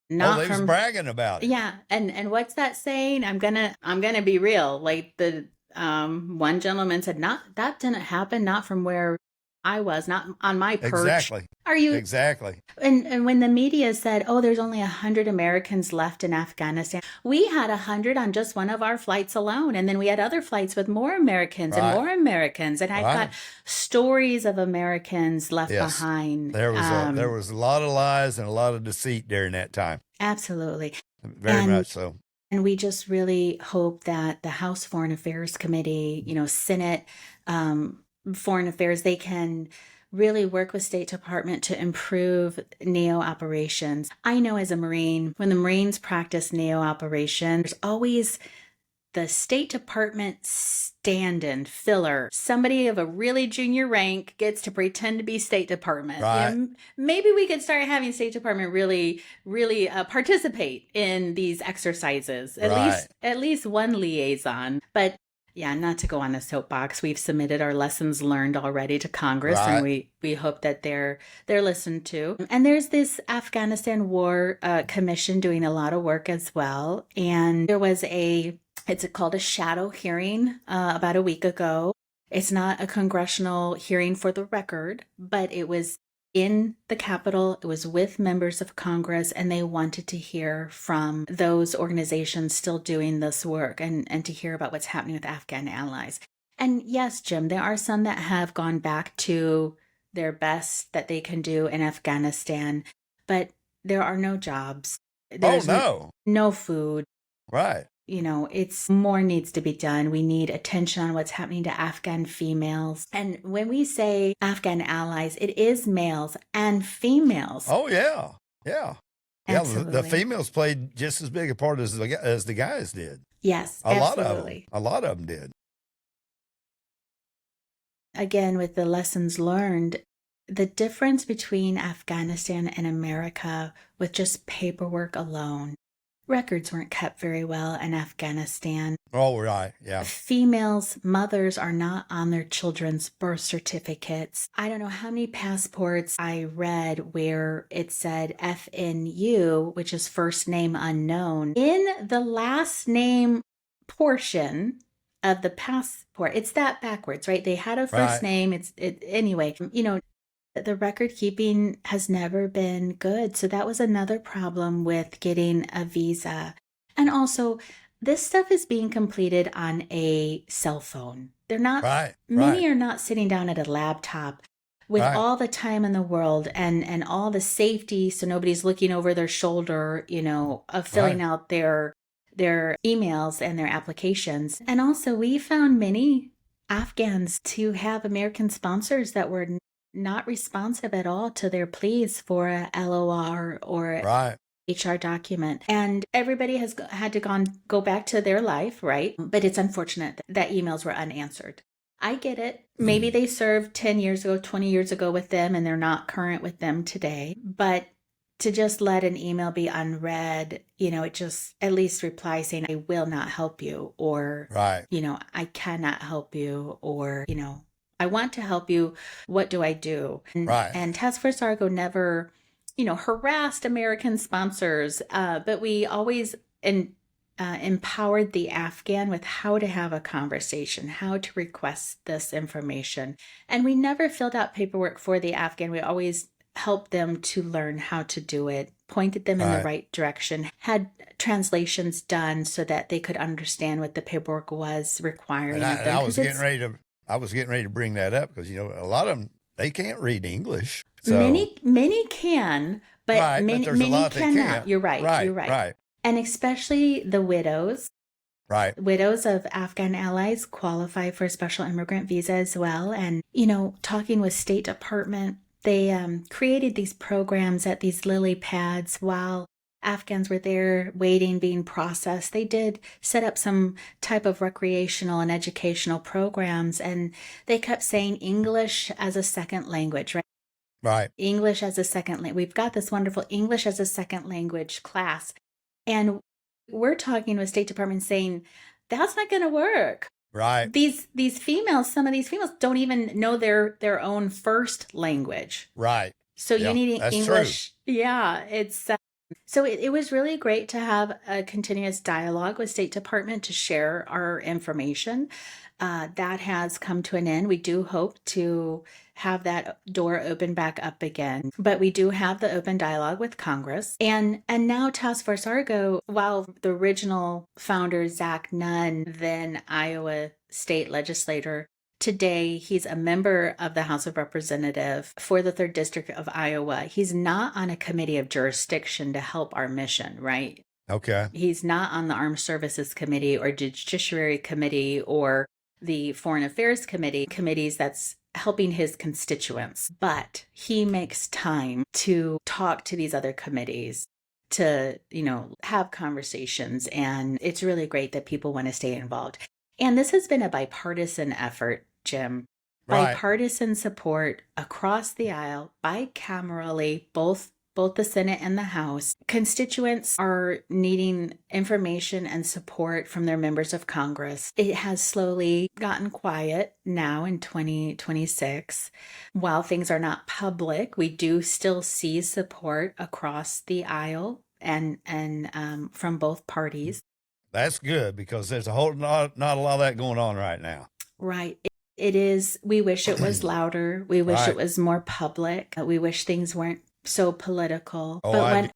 they was bragging about it. Yeah. And what's that saying? I'm gonna be real. Like the one gentleman said, that didn't happen, not from where I was, not on my perch. Exactly. Are you exactly? And when the media said, "Oh, there's only 100 Americans left in Afghanistan," we had 100 on just one of our flights alone, and then we had other flights with more Americans and more Americans. And I've got stories of Americans left behind. There was a lot of lies and a lot of deceit during that time. Absolutely, very much so. And we just really hope that the House Foreign Affairs Committee, Senate Foreign Affairs, they can really work with State Department to improve NEO operations. I know as a Marine, when the Marines practice NEO operations, there's always the State Department stand-in filler. Somebody of a really junior rank gets to pretend to be State Department. Right. Maybe we could start having State Department really participate in these exercises. At least one liaison. But yeah, not to go on a soapbox. We've submitted our lessons learned already to Congress, and we hope that they're listened to. And there's this Afghanistan War Commission doing a lot of work as well. And there was it's called a shadow hearing about a week ago. It's not a congressional hearing for the record, but it was in the Capitol. It was with members of Congress, and they wanted to hear from those organizations still doing this work and to hear about what's happening with Afghan allies. And yes, Jim, there are some that have gone back to their best that they can do in Afghanistan, but there are no jobs. Oh, There's no. no food. Right. It's more needs to be done. We need attention on what's happening to Afghan females. And when we say Afghan allies, it is males and females. Oh, yeah. Yeah. Absolutely. Yeah, the females played just as big a part as the guys did. Yes, A absolutely. lot of them did. Again, with the lessons learned, the difference between Afghanistan and America with just paperwork alone. Records weren't kept very well in Afghanistan. Oh, right. Yeah. Females, mothers are not on their children's birth certificates. I don't know how many passports I read where it said FNU, which is first name unknown, in the last name portion of the passport. It's that backwards, right? They had a first name. Anyway, the record keeping has never been good. So that was another problem with getting a visa. And also, this stuff is being completed on a cell phone. They're not, many are not sitting down at a laptop with all the time in the world and all the safety. So nobody's looking over their shoulder, of filling out their emails and their applications. And also, we found many Afghans to have American sponsors that were not responsive at all to their pleas for a LOR or HR document. And everybody has had to go back to their life, right? But it's unfortunate that emails were unanswered. I get it. Maybe they served 10 years ago, 20 years ago with them, and they're not current with them today. But to just let an email be unread, it just at least reply saying, I will not help you, or, I cannot help you, or, I want to help you. What do I do? And Task Force Argo never, harassed American sponsors, but we always empowered the Afghan with how to have a conversation, how to request this information. And we never filled out paperwork for the Afghan. We always helped them to learn how to do it, pointed them in the right direction, had translations done so that they could understand what the paperwork was requiring of them. I was getting ready to bring that up because, a lot of them, they can't read English. So. Many can, but many cannot. You're right. You're right. Right. And especially the widows. Right. Widows of Afghan allies qualify for a special immigrant visa as well. And, talking with State Department, they created these programs at these lily pads while Afghans were there waiting, being processed. They did set up some type of recreational and educational programs, and they kept saying English as a second language, right? Right. English as a second language. We've got this wonderful English as a second language class. And we're talking with State Department saying, that's not going to work. Right. These females, some of these females don't even know their own first language. Right. So you need English. True. Yeah, it's so it was really great to have a continuous dialogue with State Department to share our information. That has come to an end. We do hope to have that door open back up again, but we do have the open dialogue with Congress. And now Task Force Argo, while the original founder, Zach Nunn, then Iowa state legislator, today, he's a member of the House of Representatives for the 3rd District of Iowa. He's not on a committee of jurisdiction to help our mission, right? Okay. He's not on the Armed Services Committee or Judiciary Committee or the Foreign Affairs Committee, committees that's helping his constituents. But he makes time to talk to these other committees, to, have conversations. And it's really great that people want to stay involved. And this has been a bipartisan effort, Jim. Bipartisan support across the aisle, bicamerally, both the Senate and the House. Constituents are needing information and support from their members of Congress. It has slowly gotten quiet now in 2026. While things are not public, we do still see support across the aisle and from both parties. That's good because there's not a lot of that going on right now. Right. It is. We wish it was louder. We wish it was more public. We wish things weren't so political. But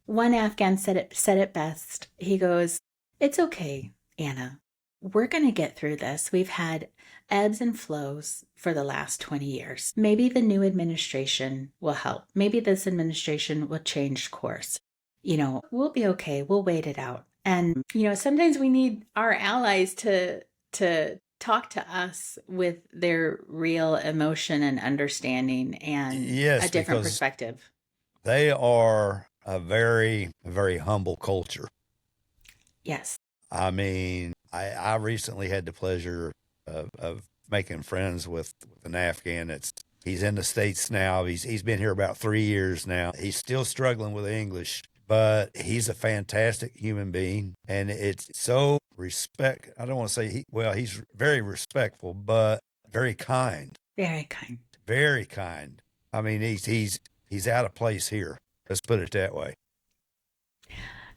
one Afghan said it best. He goes, "It's okay, Anna. We're going to get through this. We've had ebbs and flows for the last 20 years. Maybe the new administration will help. Maybe this administration will change course. We'll be okay. We'll wait it out. And, sometimes we need our allies to talk to us with their real emotion and understanding and Yes, a different because perspective. they are a very, very humble culture. Yes. I mean, I recently had the pleasure of making friends with an Afghan. He's in the States now. He's been here about 3 years now. He's still struggling with English, but he's a fantastic human being. And it's so I don't want to say he's very respectful, but very kind. Very kind. Very kind. I mean, he's out of place here. Let's put it that way.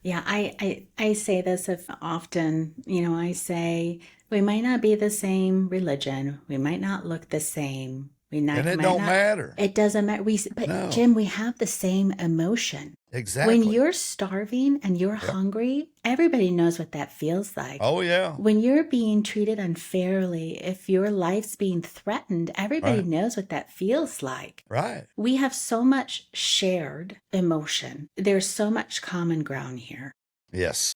Yeah, I say this often. I say we might not be the same religion. We might not look the same. And it don't matter. It doesn't matter. But No. Jim, we have the same emotion. Exactly. When you're starving and you're hungry, everybody knows what that feels like. Oh, yeah. When you're being treated unfairly, if your life's being threatened, everybody knows what that feels like. Right. We have so much shared emotion. There's so much common ground here. Yes.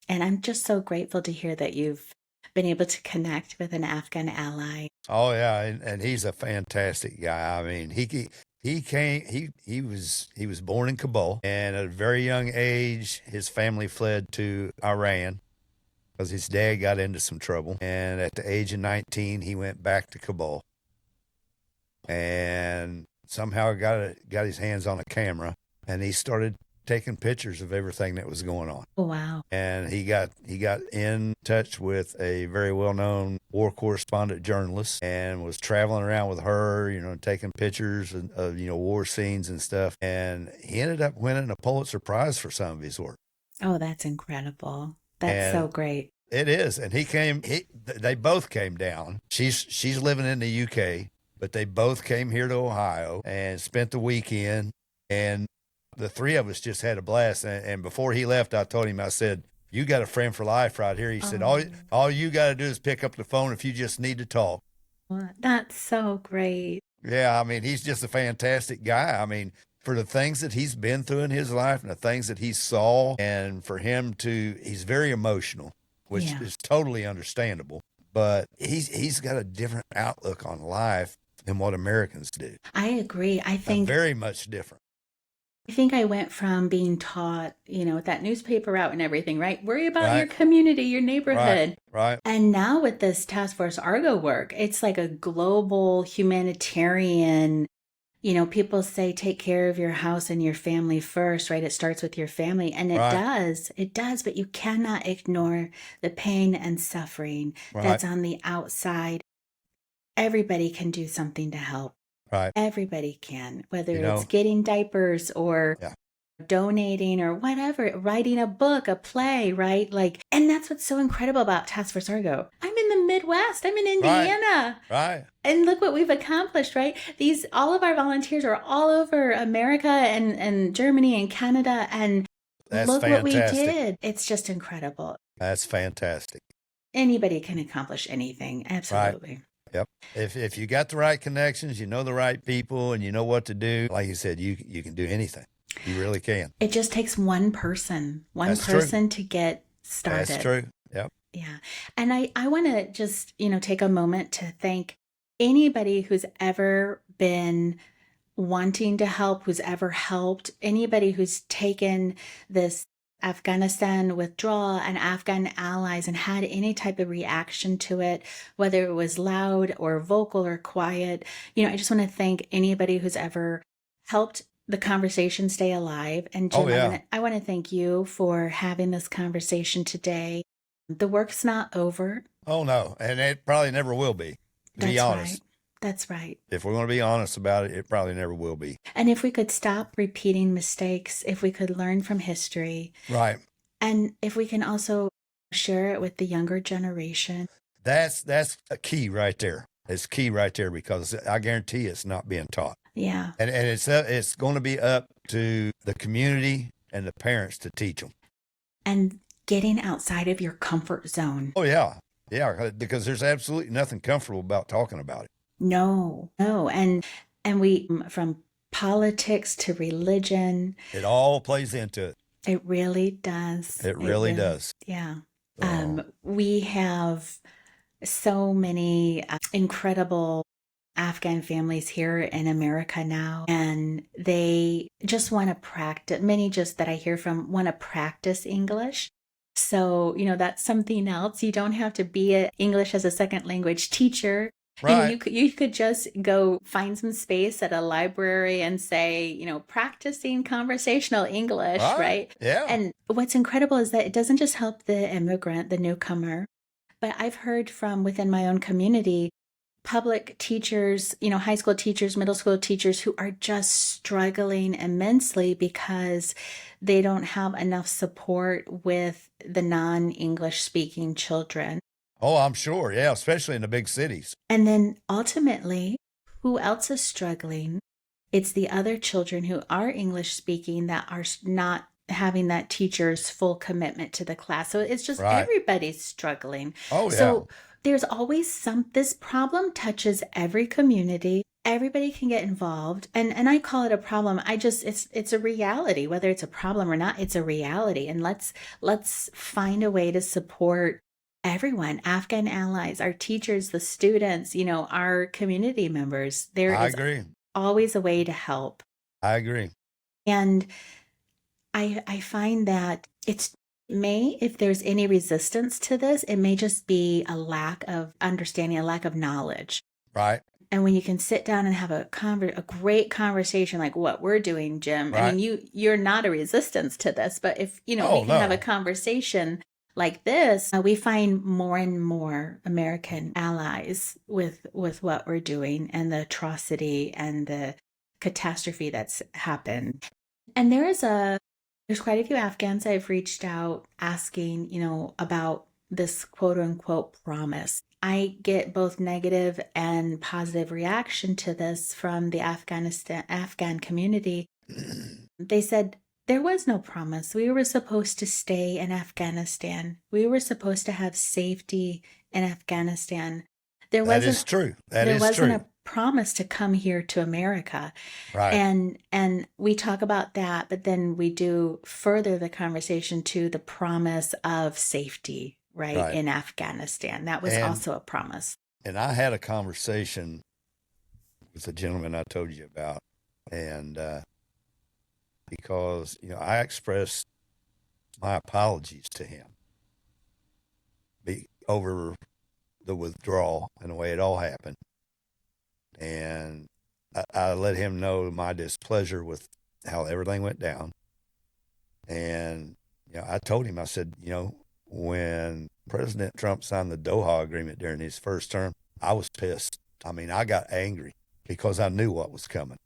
And I'm just so grateful to hear that you've been able to connect with an Afghan ally. Oh, yeah. And he's a fantastic guy. I mean, he was born in Kabul, and at a very young age, his family fled to Iran because his dad got into some trouble. And at the age of 19, he went back to Kabul and somehow got his hands on a camera, and he started taking pictures of everything that was going on. Oh, wow. And he got in touch with a very well-known war correspondent journalist and was traveling around with her, taking pictures of war scenes and stuff. And he ended up winning a Pulitzer Prize for some of his work. Oh, that's incredible. That's so great. It is. And they both came down. She's living in the UK, but they both came here to Ohio and spent the weekend. And the three of us just had a blast. And before he left, I told him, I said, you got a friend for life right here. He said, all you got to do is pick up the phone if you just need to talk. That's so great. Yeah, I mean, he's just a fantastic guy. I mean, for the things that he's been through in his life and the things that he saw, and for him he's very emotional, which is totally understandable. But he's got a different outlook on life than what Americans do. I agree. I think very much different. I think I went from being taught, with that newspaper out and everything, right? Worry about your community, your neighborhood. Right. And now with this Task Force Argo work, it's like a global humanitarian, people say take care of your house and your family first, right? It starts with your family. And it does, but you cannot ignore the pain and suffering that's on the outside. Everybody can do something to help. Right. Everybody can, whether it's getting diapers or donating or whatever, writing a book, a play, right? And that's what's so incredible about Task Force Argo. I'm in the Midwest. I'm in Indiana. Right. And look what we've accomplished, right? all of our volunteers are all over America and Germany and Canada. And look what we did. It's just incredible. That's fantastic. Anybody can accomplish anything. Absolutely. Right. Yep. If you got the right connections, the right people, and you know what to do, like you said, you can do anything. You really can. It just takes one person to get started. That's true. Yep. Yeah. And I want to just, take a moment to thank anybody who's ever been wanting to help, who's ever helped, anybody who's taken this Afghanistan withdrawal and Afghan allies and had any type of reaction to it, whether it was loud or vocal or quiet. I just want to thank anybody who's ever helped the conversation stay alive. And Jim, I want to thank you for having this conversation today. The work's not over. Oh, no. And it probably never will be, to be honest. Right. That's right. If we're going to be honest about it, it probably never will be. And if we could stop repeating mistakes, if we could learn from history. Right. And if we can also share it with the younger generation. That's a key right there. It's key right there, because I guarantee it's not being taught. Yeah. And it's going to be up to the community and the parents to teach them. And getting outside of your comfort zone. Oh, yeah. Yeah, because there's absolutely nothing comfortable about talking about it. No, no. And we, from politics to religion, It all plays into it. it really does. It really does. Yeah. So, We have so many incredible Afghan families here in America now, and they just want to practice. Many just that I hear from want to practice English. So, that's something else. You don't have to be an English as a second language teacher. right. You could just go find some space at a library and say, practicing conversational English, right? Yeah. And what's incredible is that it doesn't just help the immigrant, the newcomer, but I've heard from within my own community, public teachers, high school teachers, middle school teachers who are just struggling immensely because they don't have enough support with the non-English speaking children. Oh, I'm sure. Yeah, especially in the big cities. And then ultimately, who else is struggling? It's the other children who are English speaking that are not having that teacher's full commitment to the class. So it's just everybody's struggling. Oh, yeah. So there's always this problem touches every community. Everybody can get involved. And I call it a problem. It's a reality, whether it's a problem or not, it's a reality. And let's find a way to support everyone, Afghan allies, our teachers, the students, our community members. I agree. Always a way to help. I agree. And I find that if there's any resistance to this, it may just be a lack of understanding, a lack of knowledge. Right. And when you can sit down and have a great conversation like what we're doing, Jim, right. I mean, you're not a resistance to this, but if, we can have a conversation like this, we find more and more American allies with what we're doing and the atrocity and the catastrophe that's happened. And there's quite a few Afghans I've reached out asking, about this quote unquote promise. I get both negative and positive reaction to this from the Afghan community. They said, there was no promise. We were supposed to stay in Afghanistan. We were supposed to have safety in Afghanistan. That is true. There wasn't a promise to come here to America. Right. And we talk about that, but then we do further the conversation to the promise of safety, right. in Afghanistan. That was also a promise. And I had a conversation with the gentleman I told you about, and because, I expressed my apologies to him over the withdrawal and the way it all happened. And I let him know my displeasure with how everything went down. And, I told him, I said, when President Trump signed the Doha Agreement during his first term, I was pissed. I mean, I got angry because I knew what was coming.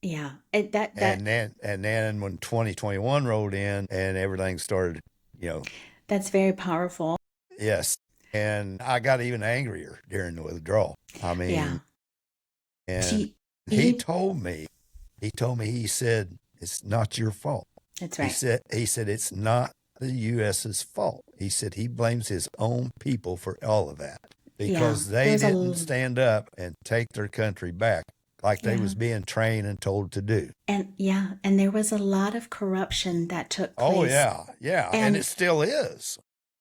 Yeah. And then when 2021 rolled in and everything started, That's very powerful. Yes. And I got even angrier during the withdrawal. I mean, and he told me, he said, it's not your fault. That's right. He said, it's not the U.S.'s fault. He said he blames his own people for all of that because they didn't stand up and take their country back like they was being trained and told to do. And there was a lot of corruption that took place. Oh, yeah. And it still is.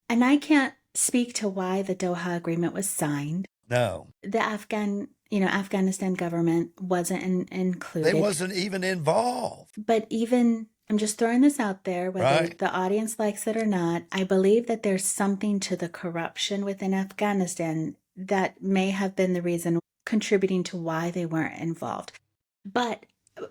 And I can't speak to why the Doha Agreement was signed. No. The Afghanistan government wasn't included. They wasn't even involved. But I'm just throwing this out there, whether the audience likes it or not, I believe that there's something to the corruption within Afghanistan that may have been the reason contributing to why they weren't involved. But,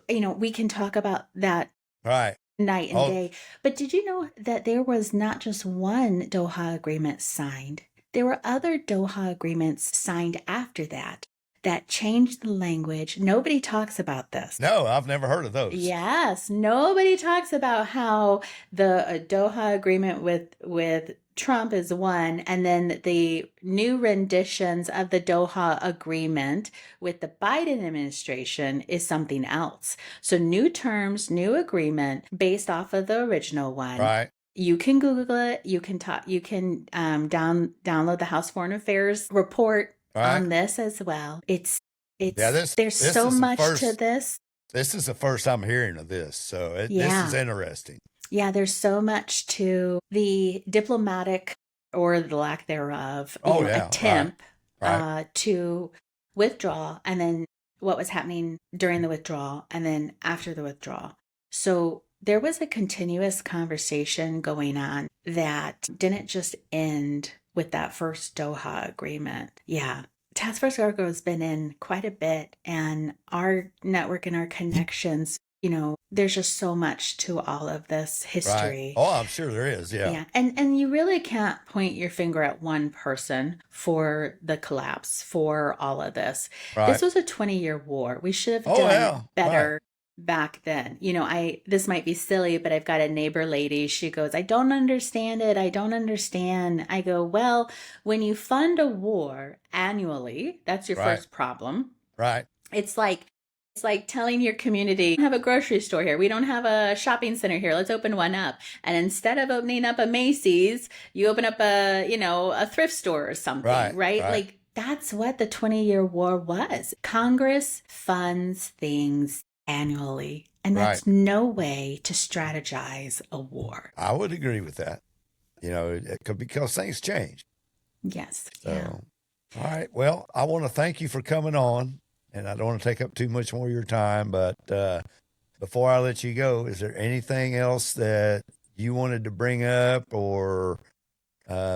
we can talk about that night and day. But did you know that there was not just one Doha agreement signed? There were other Doha agreements signed after that changed the language. Nobody talks about this. No, I've never heard of those. Yes, nobody talks about how the Doha agreement with Trump is one, and then the new renditions of the Doha agreement with the Biden administration is something else. So new terms, new agreement based off of the original one. Right. You can Google it. You can talk. You can download the House Foreign Affairs report on this as well. It's there's so much to this. This is the first I'm hearing of this, so this is interesting. Yeah, there's so much to the diplomatic or the lack thereof attempt to withdraw, and then what was happening during the withdrawal, and then after the withdrawal. So there was a continuous conversation going on that didn't just end with that first Doha agreement. Yeah. Task Force Argo has been in quite a bit, and our network and our connections, there's just so much to all of this history. Right. Oh, I'm sure there is. Yeah. Yeah. And you really can't point your finger at one person for the collapse, for all of this. Right. This was a 20-year war. We should have done better back then. This might be silly, but I've got a neighbor lady. She goes, I don't understand it. I don't understand. I go, well, when you fund a war annually, that's your first problem. Right. It's like telling your community, we don't have a grocery store here. We don't have a shopping center here. Let's open one up. And instead of opening up a Macy's, you open up a thrift store or something, right? Like that's what the 20-year war was. Congress funds things annually, and that's no way to strategize a war. I would agree with that. It could, because things change. Yes. So, all right. Well, I want to thank you for coming on. And I don't want to take up too much more of your time, but before I let you go, is there anything else that you wanted to bring up or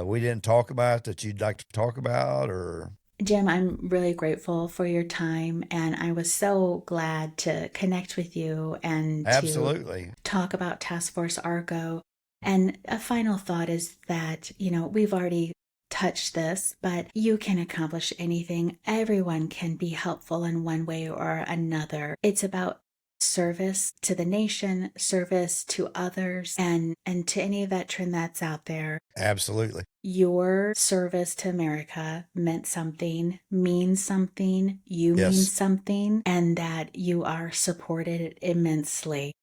we didn't talk about that you'd like to talk about? Or Jim, I'm really grateful for your time, and I was so glad to connect with you and to talk about Task Force Argo. And a final thought is that, we've already touch this, but you can accomplish anything. Everyone can be helpful in one way or another. It's about service to the nation, service to others, and to any veteran that's out there. Absolutely. Your service to America meant something, means something, you mean something, and that you are supported immensely.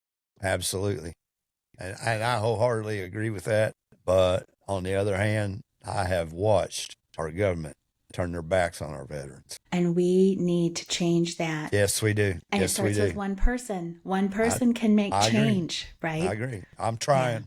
Absolutely. And I wholeheartedly agree with that. But on the other hand, I have watched our government turn their backs on our veterans. And we need to change that. Yes, we do. And it starts with one person. One person can make change, right? I agree. I'm trying.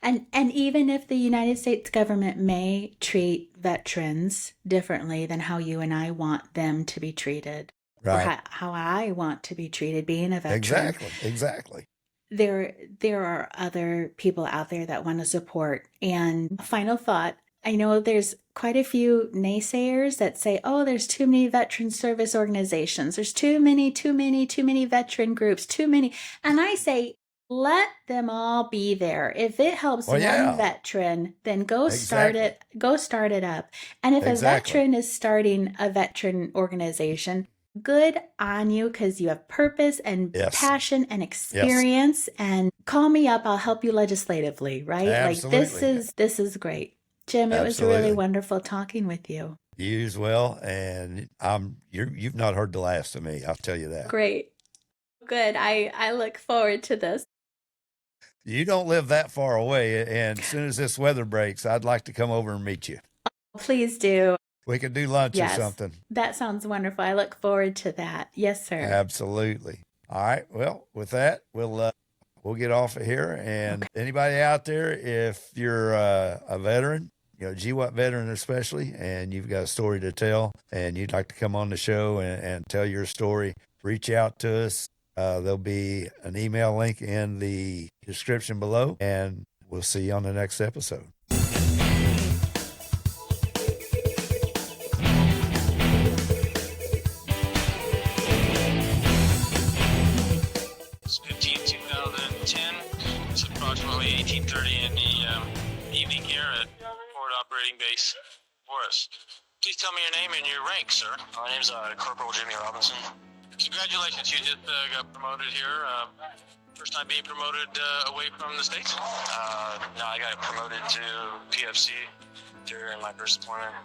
Yeah. And even if the United States government may treat veterans differently than how you and I want them to be treated, or how I want to be treated being a veteran. Exactly. There are other people out there that want to support. And final thought, I know there's quite a few naysayers that say, oh, there's too many veteran service organizations. There's too many veteran groups, too many. And I say, let them all be there. If it helps one veteran, then go start it. Go start it up. And if a veteran is starting a veteran organization, good on you, because you have purpose and passion and experience. And call me up. I'll help you legislatively, right? Absolutely. Like this is great. Jim, it was really wonderful talking with you. You as well. And you've not heard the last of me. I'll tell you that. Great. Good. I look forward to this. You don't live that far away. And as soon as this weather breaks, I'd like to come over and meet you. Oh, please do. We could do lunch or something. That sounds wonderful. I look forward to that. Yes, sir. Absolutely. All right. Well, with that, we'll get off of here. And anybody out there, if you're a veteran, GWOT veteran especially, and you've got a story to tell and you'd like to come on the show and tell your story, reach out to us. There'll be an email link in the description below, and we'll see you on the next episode. It's 15/2010. It's approximately 18:30 in the evening here at Forward Operating Base Forest. Please tell me your name and your rank, sir. My name's Corporal Jimmy Robinson. Congratulations, you just got promoted here. First time being promoted away from the States? No, I got promoted to PFC during my first deployment.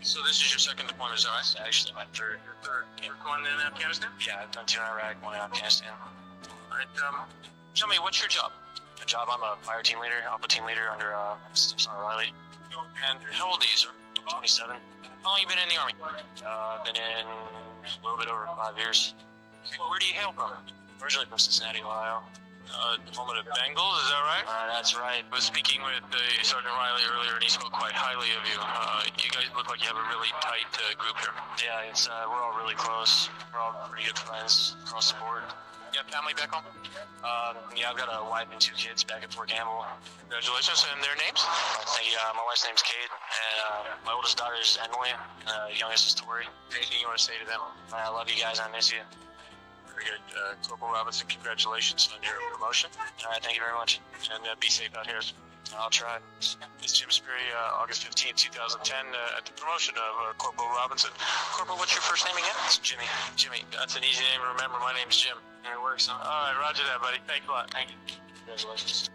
So this is your second deployment, is that right? Actually, my third. Your third. One in Afghanistan? Yeah, I've done 2 in Iraq, 1 in Afghanistan. All right. Tell me, what's your job? Good job. I'm a fire team leader, Alpha team leader under Sergeant Riley. And how old are you, sir? 27. How long you been in the Army? I've been in a little bit over 5 years. Where do you hail from? Originally from Cincinnati, Ohio. Home of the Bengals, is that right? That's right. I was speaking with Sergeant Riley earlier, and he spoke quite highly of you. You guys look like you have a really tight group here. Yeah, it's we're all really close. We're all pretty good friends across the board. You have family back home? Yeah, I've got a wife and 2 kids back at Fort Campbell. Congratulations, and their names? Thank you. My wife's name's Kate, and my oldest daughter is Emily, and the youngest is Tori. Anything you want to say to them? I love you guys. I miss you. Very good. Corporal Robinson, congratulations on your promotion. All right, thank you very much. And be safe out here. I'll try. This is Jim Sperry, August 15, 2010, at the promotion of Corporal Robinson. Corporal, what's your first name again? It's Jimmy. Jimmy. That's an easy name to remember. My name's Jim. And it works, huh? All right, roger that, buddy. Thanks a lot. Thank you. Congratulations.